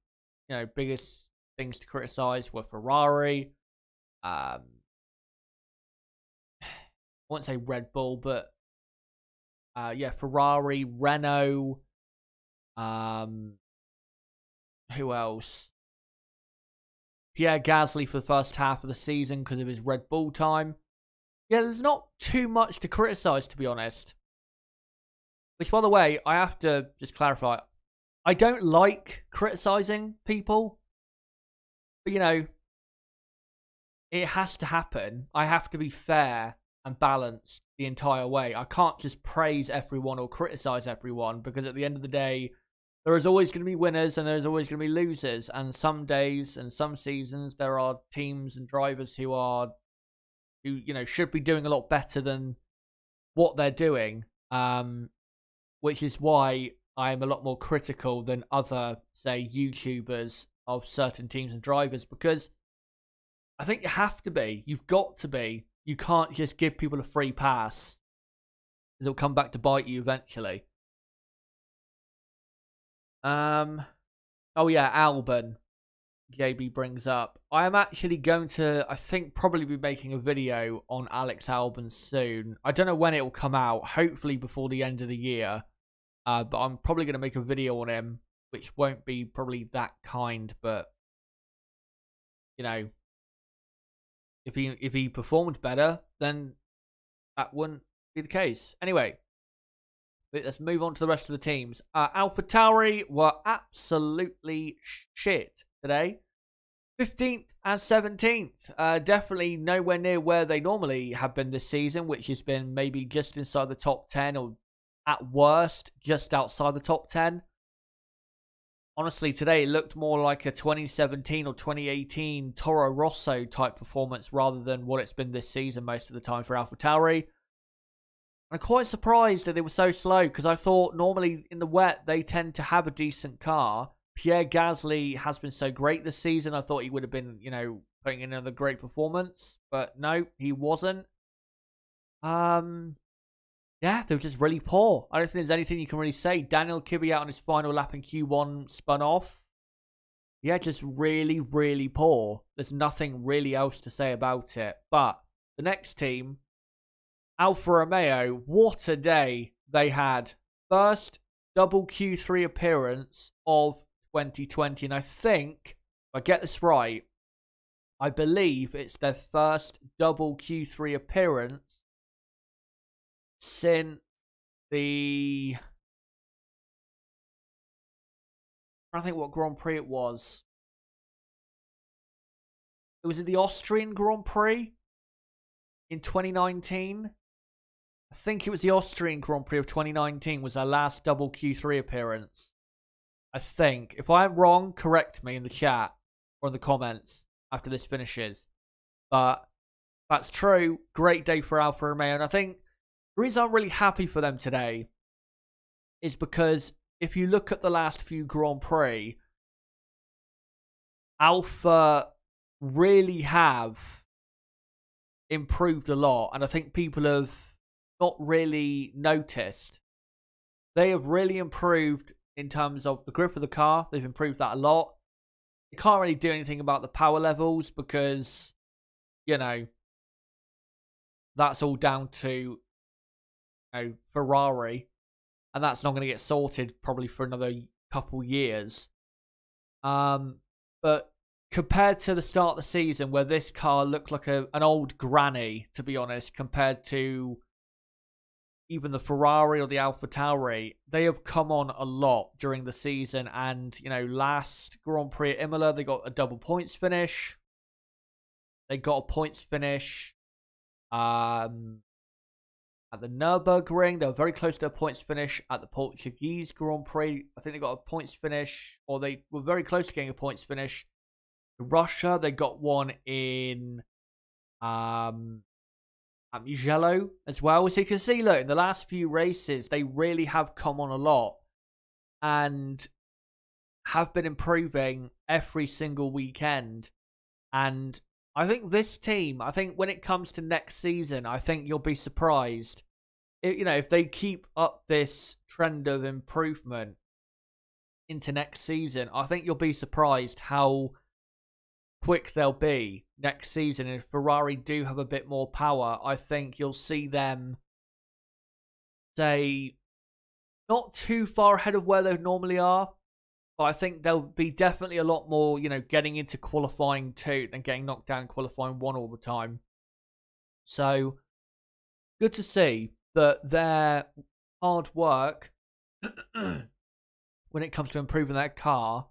biggest things to criticise were Ferrari. I won't say Red Bull, but Ferrari, Renault. Who else? Pierre Gasly for the first half of the season because of his Red Bull time. Yeah, there's not too much to criticise, to be honest. Which, by the way, I have to just clarify. I don't like criticising people. But, it has to happen. I have to be fair and balanced the entire way. I can't just praise everyone or criticise everyone, because at the end of the day, there is always going to be winners and there's always going to be losers. And some days and some seasons, there are teams and drivers who should be doing a lot better than what they're doing. Which is why I'm a lot more critical than other, say, YouTubers of certain teams and drivers, because I think you have to be. You've got to be. You can't just give people a free pass, because it'll come back to bite you eventually. Oh yeah, Albon. JB brings up. I am actually going to, I think, probably be making a video on Alex Albon soon. I don't know when it will come out. Hopefully before the end of the year. But I'm probably going to make a video on him, which won't be probably that kind, but if he performed better, then that wouldn't be the case. Anyway, let's move on to the rest of the teams. AlphaTauri were absolutely shit today. 15th and 17th. Definitely nowhere near where they normally have been this season, which has been maybe just inside the top 10, or at worst, just outside the top 10. Honestly, today it looked more like a 2017 or 2018 Toro Rosso type performance rather than what it's been this season most of the time for AlphaTauri. I'm quite surprised that they were so slow, because I thought normally in the wet they tend to have a decent car. Pierre Gasly has been so great this season. I thought he would have been, putting in another great performance. But no, he wasn't. Yeah, they were just really poor. I don't think there's anything you can really say. Daniel Kvyat on his final lap in Q1 spun off. Yeah, just really, really poor. There's nothing really else to say about it. But the next team, Alfa Romeo, what a day they had. First double Q3 appearance of 2020. And I think, if I get this right, I believe it's their first double Q3 appearance since the... I don't think what Grand Prix it was. It was the Austrian Grand Prix in 2019. I think it was the Austrian Grand Prix of 2019 was our last double Q3 appearance. I think. If I'm wrong, correct me in the chat or in the comments after this finishes. But that's true. Great day for Alfa Romeo. And I think the reason I'm really happy for them today is because if you look at the last few Grand Prix, Alfa really have improved a lot. And I think people have not really noticed. They have really improved in terms of the grip of the car. They've improved that a lot. You can't really do anything about the power levels because, that's all down to Ferrari. And that's not going to get sorted probably for another couple years. But compared to the start of the season where this car looked like an old granny, to be honest, compared to even the Ferrari or the AlphaTauri, they have come on a lot during the season. And, last Grand Prix at Imola, they got a double points finish. They got a points finish at the Nürburgring. They were very close to a points finish at the Portuguese Grand Prix. I think they got a points finish, or they were very close to getting a points finish. In Russia, they got one in at Mugello as well. So you can see, look, in the last few races, they really have come on a lot and have been improving every single weekend. And I think this team, when it comes to next season, I think you'll be surprised if they keep up this trend of improvement into next season, I think you'll be surprised how quick they'll be next season. And if Ferrari do have a bit more power, I think you'll see them, say, not too far ahead of where they normally are. But I think they'll be definitely a lot more, getting into qualifying 2 than getting knocked down in qualifying 1 all the time. So, good to see that their hard work when it comes to improving that car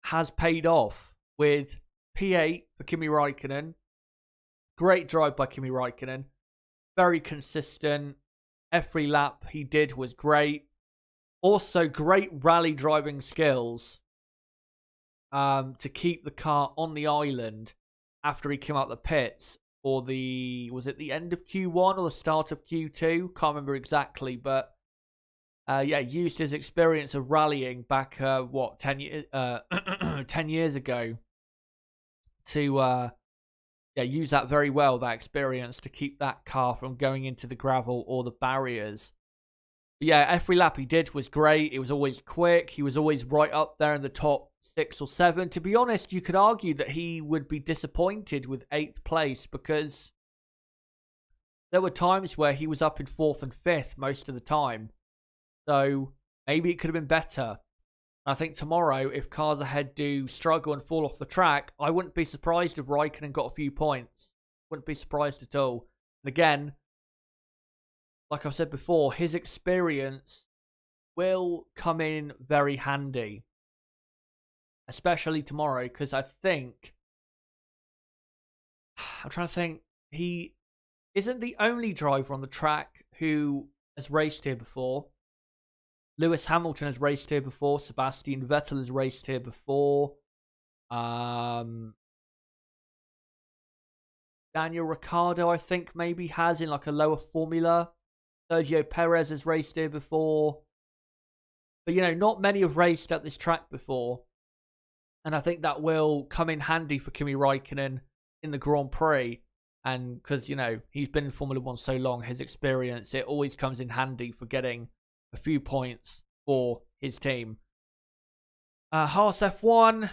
has paid off with P8 for Kimi Räikkönen. Great drive by Kimi Räikkönen. Very consistent. Every lap he did was great. Also, great rally driving skills to keep the car on the island after he came out the pits for was it the end of Q1 or the start of Q2? Can't remember exactly, but used his experience of rallying back, 10 years ago to use that very well, that experience, to keep that car from going into the gravel or the barriers. But yeah, every lap he did was great. It was always quick. He was always right up there in the top 6 or 7. To be honest, you could argue that he would be disappointed with 8th place because there were times where he was up in 4th and 5th most of the time. So maybe it could have been better. I think tomorrow, if cars ahead do struggle and fall off the track, I wouldn't be surprised if Raikkonen got a few points. Wouldn't be surprised at all. And again, like I've said before, his experience will come in very handy. Especially tomorrow, because I think... I'm trying to think. He isn't the only driver on the track who has raced here before. Lewis Hamilton has raced here before. Sebastian Vettel has raced here before. Daniel Ricciardo, I think, maybe has in like a lower formula. Sergio Perez has raced here before. But, not many have raced at this track before. And I think that will come in handy for Kimi Räikkönen in the Grand Prix. And because, he's been in Formula 1 so long, his experience, it always comes in handy for getting a few points for his team. Haas F1.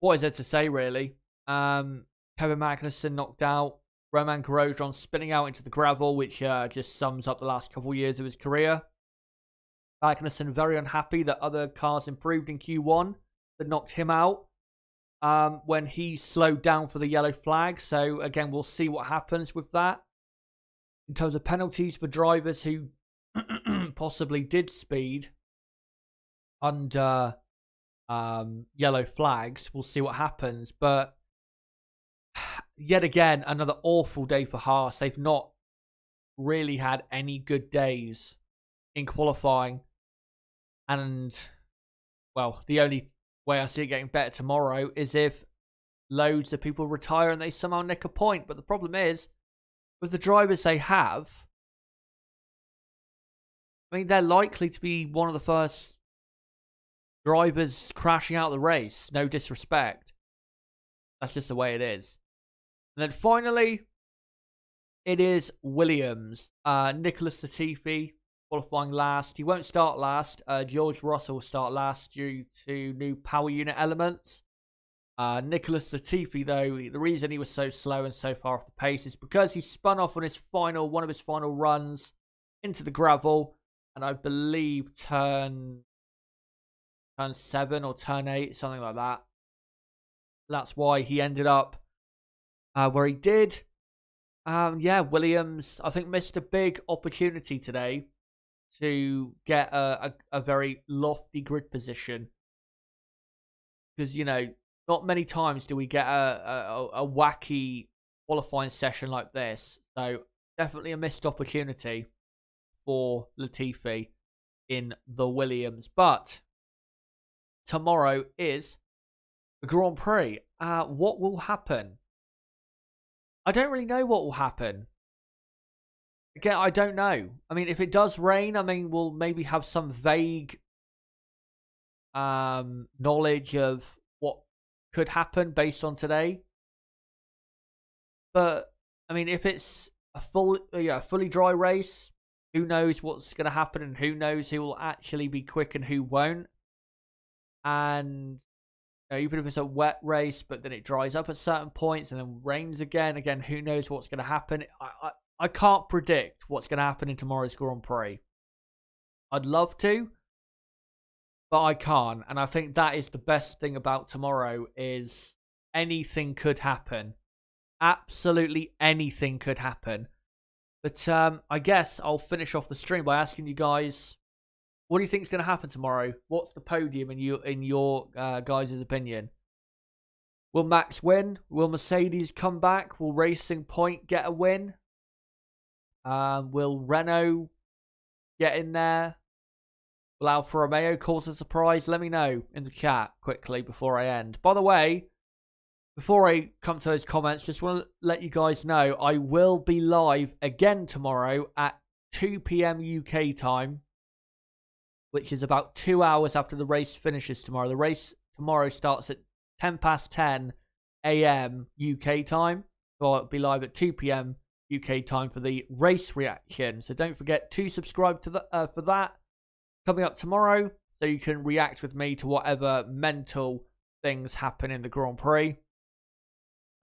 What is there to say, really? Kevin Magnussen knocked out. Roman Grosjean spinning out into the gravel, which just sums up the last couple of years of his career. Magnussen very unhappy that other cars improved in Q1 that knocked him out when he slowed down for the yellow flag. So, again, we'll see what happens with that. In terms of penalties for drivers who possibly did speed under yellow flags, we'll see what happens. But yet again, another awful day for Haas. They've not really had any good days in qualifying. And, well, the only way I see it getting better tomorrow is if loads of people retire and they somehow nick a point. But the problem is, with the drivers they have, I mean, they're likely to be one of the first drivers crashing out of the race. No disrespect. That's just the way it is. And then finally, it is Williams. Nicholas Latifi qualifying last. He won't start last. George Russell will start last due to new power unit elements. Nicholas Latifi, though, the reason he was so slow and so far off the pace is because he spun off on one of his final runs into the gravel, and I believe turn 7 or turn 8, something like that. That's why he ended up where he did. Williams, I think, missed a big opportunity today to get a very lofty grid position. Because, not many times do we get a wacky qualifying session like this. So, definitely a missed opportunity for Latifi in the Williams. But tomorrow is the Grand Prix. What will happen? I don't really know what will happen. Again, I don't know. I mean, if it does rain, we'll maybe have some vague knowledge of what could happen based on today. But, if it's a fully dry race. Who knows what's going to happen, and who knows who will actually be quick and who won't. And even if it's a wet race, but then it dries up at certain points and then rains again. Again, who knows what's going to happen? I can't predict what's going to happen in tomorrow's Grand Prix. I'd love to, but I can't. And I think that is the best thing about tomorrow is anything could happen. Absolutely anything could happen. But I guess I'll finish off the stream by asking you guys, what do you think is going to happen tomorrow? What's the podium in your guys' opinion? Will Max win? Will Mercedes come back? Will Racing Point get a win? Will Renault get in there? Will Alfa Romeo cause a surprise? Let me know in the chat quickly before I end. By the way, before I come to those comments, just want to let you guys know I will be live again tomorrow at 2 p.m. UK time, which is about 2 hours after the race finishes tomorrow. The race tomorrow starts at 10 past 10 a.m. UK time. So I'll be live at 2 p.m. UK time for the race reaction. So don't forget to subscribe to for that coming up tomorrow, so you can react with me to whatever mental things happen in the Grand Prix.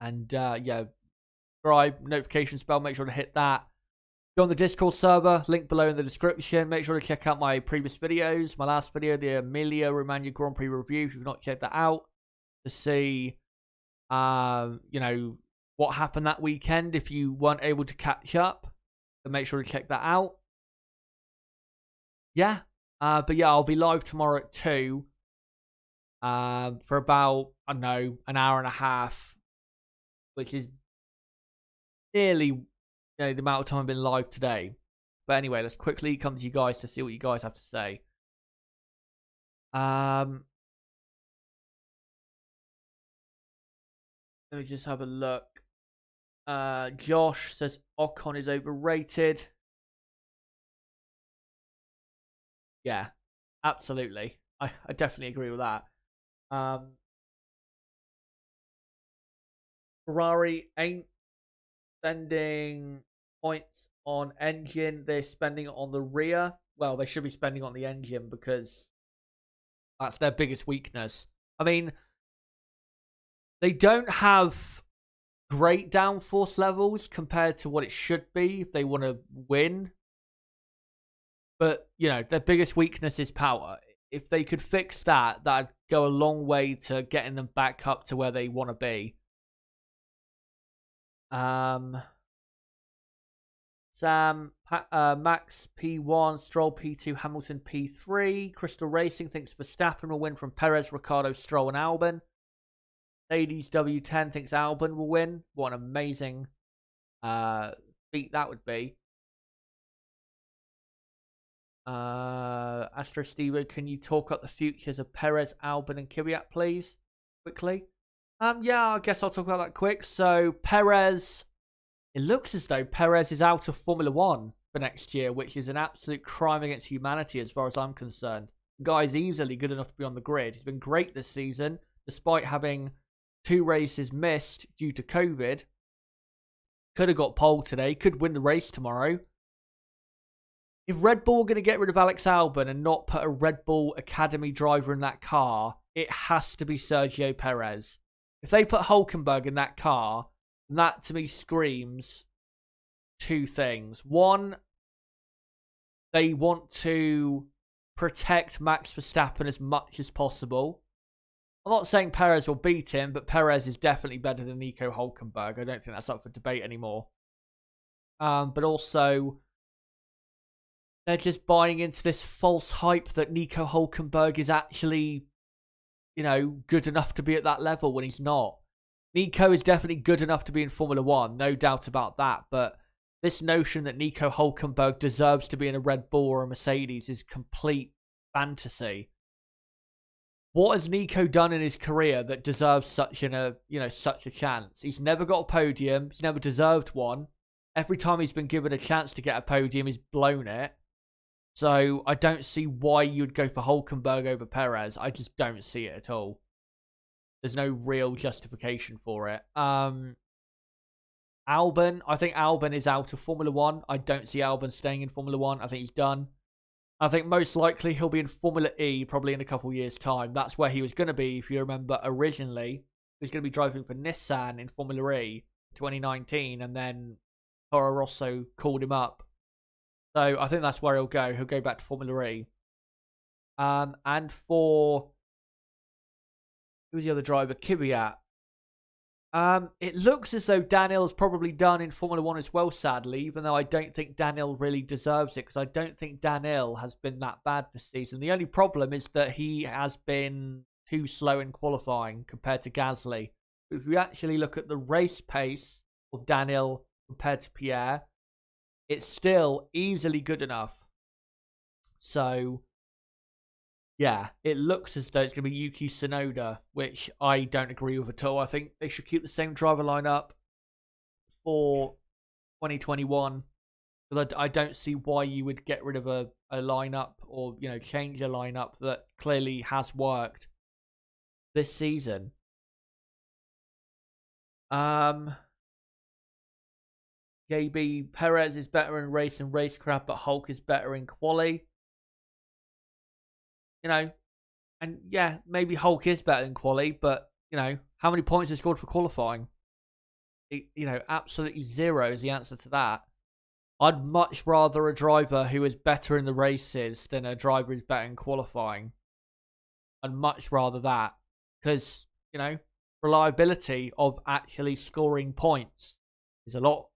And yeah, subscribe, notifications bell, make sure to hit that. Go on the Discord server, link below in the description. Make sure to check out my previous videos. My last video, the Emilia-Romagna Grand Prix review, if you've not checked that out, to see, you know, what happened that weekend if you weren't able to catch up. So make sure to check that out. Yeah. But yeah, I'll be live tomorrow at 2 for about, I don't know, an hour and a half, which is nearly the amount of time I've been live today. But anyway, let's quickly come to you guys to see what you guys have to say. Let me just have a look. Josh says Ocon is overrated. Yeah, absolutely. I definitely agree with that. Ferrari ain't spending points on engine. They're spending it on the rear. Well, they should be spending on the engine because that's their biggest weakness. I mean, they don't have great downforce levels compared to what it should be if they want to win. But, you know, their biggest weakness is power. If they could fix that, that'd go a long way to getting them back up to where they want to be. Sam, Max P1, Stroll P2, Hamilton P3. Crystal Racing thinks Verstappen will win from Perez, Ricciardo, Stroll, and Albon. Ladies W10 thinks Albon will win. What an amazing feat that would be. Astro Stevo, can you talk up the futures of Perez, Albon, and Kvyat, please? Quickly. Yeah, I guess I'll talk about that quick. So, Perez, it looks as though Perez is out of Formula 1 for next year, which is an absolute crime against humanity as far as I'm concerned. The guy's easily good enough to be on the grid. He's been great this season, despite having 2 races missed due to COVID. Could have got pole today, could win the race tomorrow. If Red Bull are going to get rid of Alex Albon and not put a Red Bull Academy driver in that car, it has to be Sergio Perez. If they put Hülkenberg in that car, that to me screams 2 things. One, they want to protect Max Verstappen as much as possible. I'm not saying Perez will beat him, but Perez is definitely better than Nico Hülkenberg. I don't think that's up for debate anymore. But also, they're just buying into this false hype that Nico Hülkenberg is actually, you know, good enough to be at that level when he's not. Nico is definitely good enough to be in Formula 1, no doubt about that. But this notion that Nico Hülkenberg deserves to be in a Red Bull or a Mercedes is complete fantasy. What has Nico done in his career that deserves such a chance? He's never got a podium. He's never deserved one. Every time he's been given a chance to get a podium, he's blown it. So I don't see why you'd go for Hülkenberg over Perez. I just don't see it at all. There's no real justification for it. Albon Albon, I think Albon is out of Formula 1. I don't see Albon staying in Formula 1. I think he's done. I think most likely he'll be in Formula E probably in a couple of years' time. That's where he was going to be, if you remember originally. He was going to be driving for Nissan in Formula E 2019, and then Toro Rosso called him up. So I think that's where he'll go. He'll go back to Formula E. And for... who's the other driver? Kvyat. It looks as though Daniel's probably done in Formula 1 as well, sadly, even though I don't think Daniel really deserves it, because I don't think Daniel has been that bad this season. The only problem is that he has been too slow in qualifying compared to Gasly. If you actually look at the race pace of Daniel compared to Pierre, it's still easily good enough. So, yeah, it looks as though it's going to be Yuki Tsunoda, which I don't agree with at all. I think they should keep the same driver lineup for 2021. Because I don't see why you would get rid of a lineup or, you know, change a lineup that clearly has worked this season. JB, Perez is better in race and racecraft, but Hulk is better in quali. You know, and yeah, maybe Hulk is better than quali, but, you know, how many points he scored for qualifying? You know, absolutely zero is the answer to that. I'd much rather a driver who is better in the races than a driver who's better in qualifying. I'd much rather that. Because, you know, reliability of actually scoring points is a lot,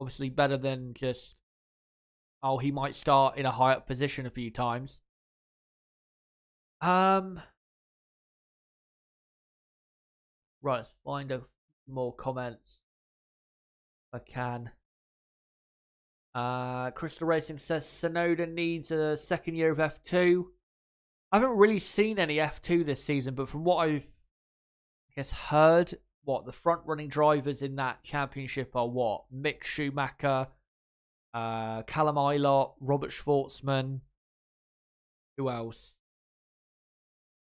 obviously, better than just, oh, he might start in a high up position a few times. Right, let's find a more comments if I can. Crystal Racing says Tsunoda needs a second year of F2. I haven't really seen any F2 this season, but from what I've, I guess, heard, the front running drivers in that championship are what? Mick Schumacher, Callum Ilott, Robert Schwartzman. Who else?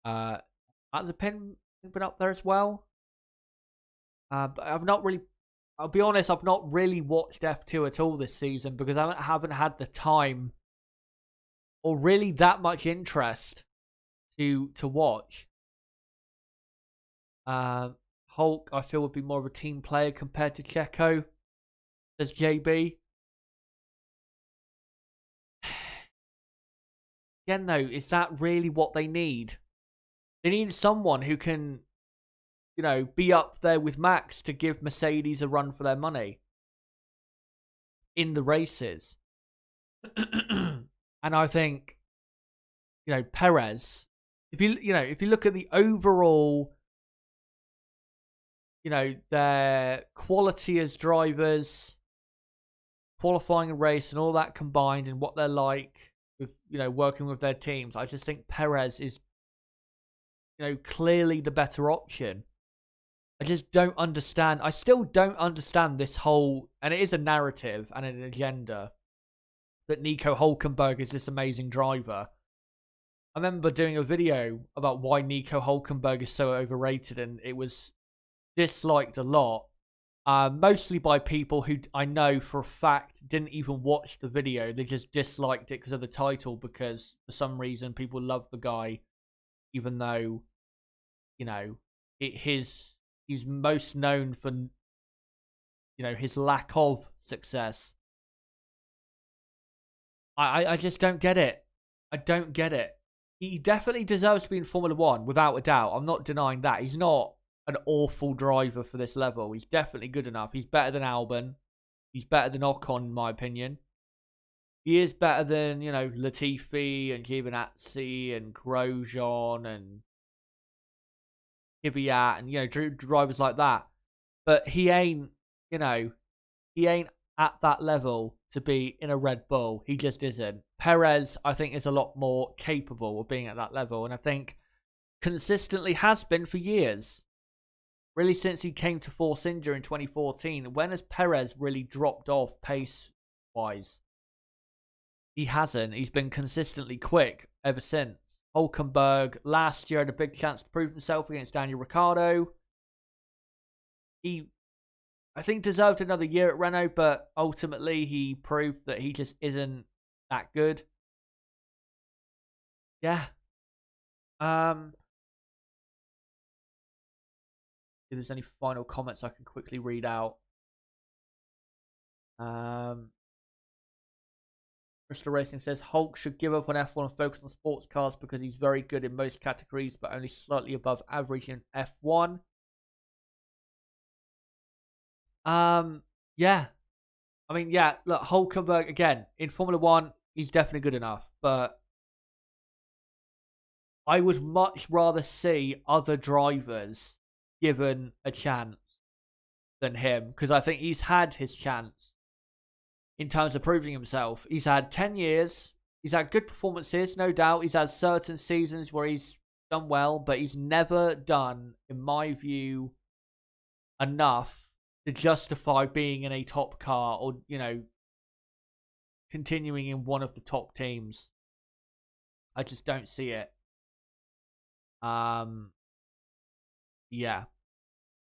Mazepin been up there as well. But I've not really, I'll be honest, I've not really watched F2 at all this season because I haven't had the time or really that much interest to watch. Hulk, I feel, would be more of a team player compared to Checo, says JB. Again, though, is that really what they need? They need someone who can, you know, be up there with Max to give Mercedes a run for their money in the races. And I think, you know, Perez, if you look at the overall, you know, their quality as drivers, qualifying a race and all that combined and what they're like with, you know, working with their teams, I just think Perez is, you know, clearly the better option. I just don't understand. I still don't understand this whole, and it is a narrative and an agenda, that Nico Hülkenberg is this amazing driver. I remember doing a video about why Nico Hülkenberg is so overrated, and it was disliked a lot. Mostly by people who I know for a fact didn't even watch the video. They just disliked it because of the title, because for some reason people love the guy, even though, you know, he's most known for, you know, his lack of success. I just don't get it. I don't get it. He definitely deserves to be in Formula 1, without a doubt. I'm not denying that. He's not an awful driver for this level. He's definitely good enough. He's better than Albon. He's better than Ocon, in my opinion. He is better than, you know, Latifi and Giovinazzi and Grosjean and Kvyat and, you know, drivers like that. But he ain't, you know, he ain't at that level to be in a Red Bull. He just isn't. Perez, I think, is a lot more capable of being at that level, and I think consistently has been for years. Really, since he came to Force India in 2014. When has Perez really dropped off pace-wise? He hasn't. He's been consistently quick ever since. Hülkenberg last year had a big chance to prove himself against Daniel Ricciardo. He I think deserved another year at Renault, but ultimately he proved that he just isn't that good. Yeah. If there's any final comments I can quickly read out. Crystal Racing says Hulk should give up on F1 and focus on sports cars because he's very good in most categories, but only slightly above average in F1. Yeah. I mean, yeah, look, Hulkenberg, again, in Formula 1, he's definitely good enough, but I would much rather see other drivers given a chance than him, because I think he's had his chance in terms of proving himself. He's had 10 years. He's had good performances, no doubt. He's had certain seasons where he's done well, but he's never done, in my view, enough to justify being in a top car or, continuing in one of the top teams. I just don't see it. Yeah.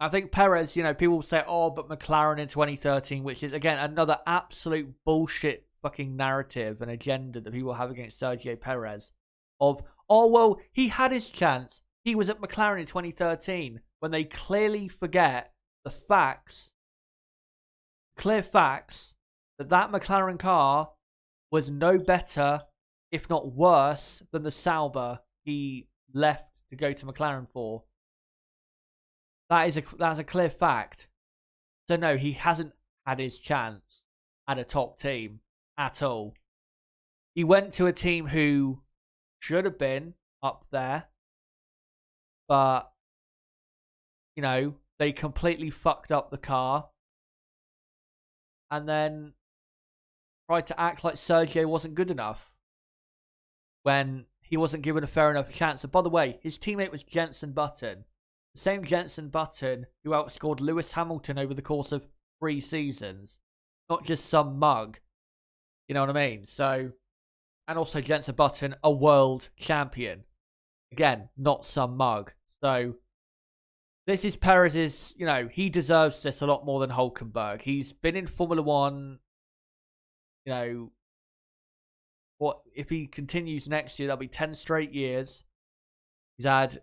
I think Perez, people say, oh, but McLaren in 2013, which is, again, another absolute bullshit fucking narrative and agenda that people have against Sergio Perez of, oh, well, he had his chance. He was at McLaren in 2013, when they clearly forget the facts, clear facts, that McLaren car was no better, if not worse, than the Sauber he left to go to McLaren for. That's a clear fact. So no, he hasn't had his chance at a top team at all. He went to a team who should have been up there, but they completely fucked up the car and then tried to act like Sergio wasn't good enough when he wasn't given a fair enough chance. And by the way, his teammate was Jenson Button. The same Jenson Button who outscored Lewis Hamilton over the course of 3 seasons. Not just some mug. You know what I mean? So, and also Jenson Button, a world champion. Again, not some mug. So, this is Perez's, he deserves this a lot more than Hulkenberg. He's been in Formula 1, what if he continues next year, that'll be 10 straight years. He's had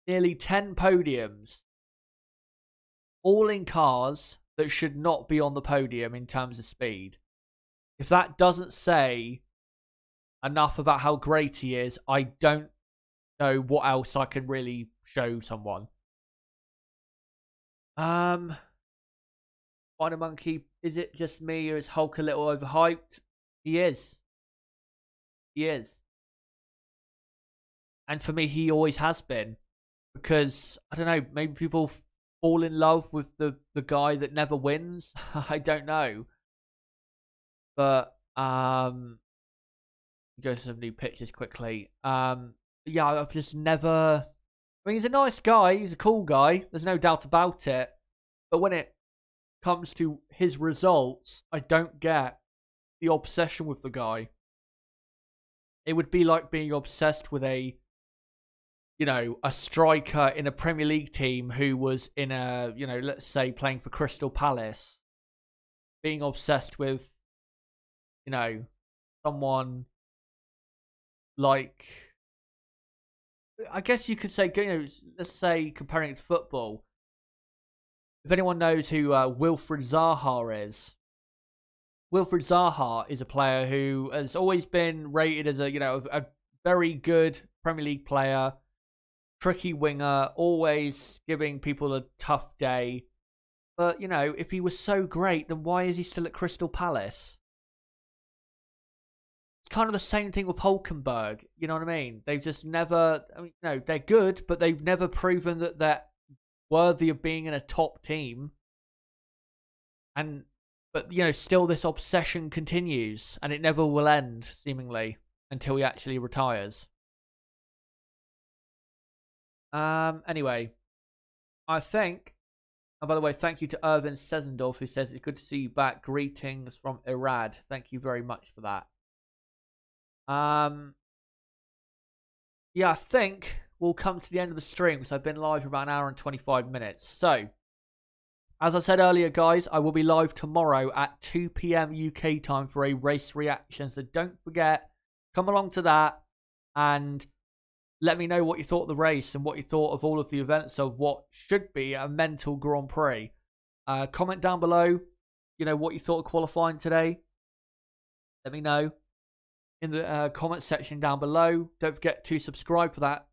nearly 10 podiums, all in cars that should not be on the podium in terms of speed. If that doesn't say enough about how great he is, I don't know what else I can really show someone. Final Monkey, is it just me or is Hulk a little overhyped? He is. He is. And for me, he always has been. Because, I don't know, maybe people fall in love with the guy that never wins. I don't know. But, go to some new pictures quickly. Yeah, I've just never... I mean, he's a nice guy. He's a cool guy. There's no doubt about it. But when it comes to his results, I don't get the obsession with the guy. It would be like being obsessed with a striker in a Premier League team who was in a, let's say playing for Crystal Palace. Being obsessed with, someone like, I guess you could say, let's say comparing it to football. If anyone knows who Wilfried Zaha is, Wilfried Zaha is a player who has always been rated as a very good Premier League player. Tricky winger, always giving people a tough day. But, if he was so great, then why is he still at Crystal Palace? It's kind of the same thing with Hulkenberg, you know what I mean? They've just never, they're good, but they've never proven that they're worthy of being in a top team. But, still this obsession continues, and it never will end, seemingly, until he actually retires. Anyway, I think, and by the way, thank you to Irvin Sezendorf, who says it's good to see you back. Greetings from Irad. Thank you very much for that. Yeah, I think we'll come to the end of the stream because I've been live for about an hour and 25 minutes. So, as I said earlier, guys, I will be live tomorrow at 2 p.m. UK time for a race reaction. So don't forget, come along to that and let me know what you thought of the race and what you thought of all of the events of what should be a mental Grand Prix. Comment down below, what you thought of qualifying today. Let me know in the comment section down below. Don't forget to subscribe for that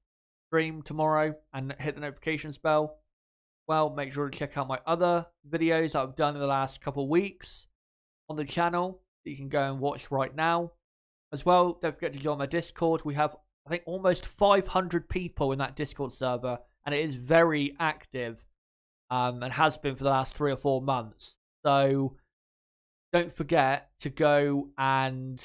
stream tomorrow and hit the notifications bell. Well, make sure to check out my other videos that I've done in the last couple of weeks on the channel that you can go and watch right now. As well, don't forget to join my Discord. We have, I think, almost 500 people in that Discord server, and it is very active and has been for the last 3 or 4 months. So don't forget to go and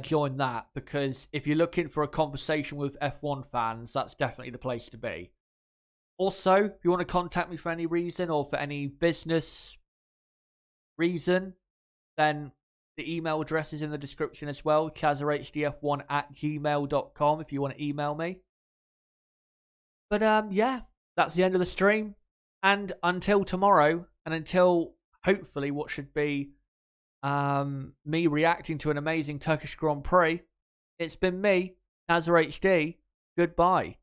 join that, because if you're looking for a conversation with F1 fans, that's definitely the place to be. Also, if you want to contact me for any reason or for any business reason, then the email address is in the description as well, chazzahdf1@gmail.com if you want to email me. But yeah, that's the end of the stream. And until tomorrow, and until hopefully what should be me reacting to an amazing Turkish Grand Prix, it's been me, ChazzaHD. Goodbye.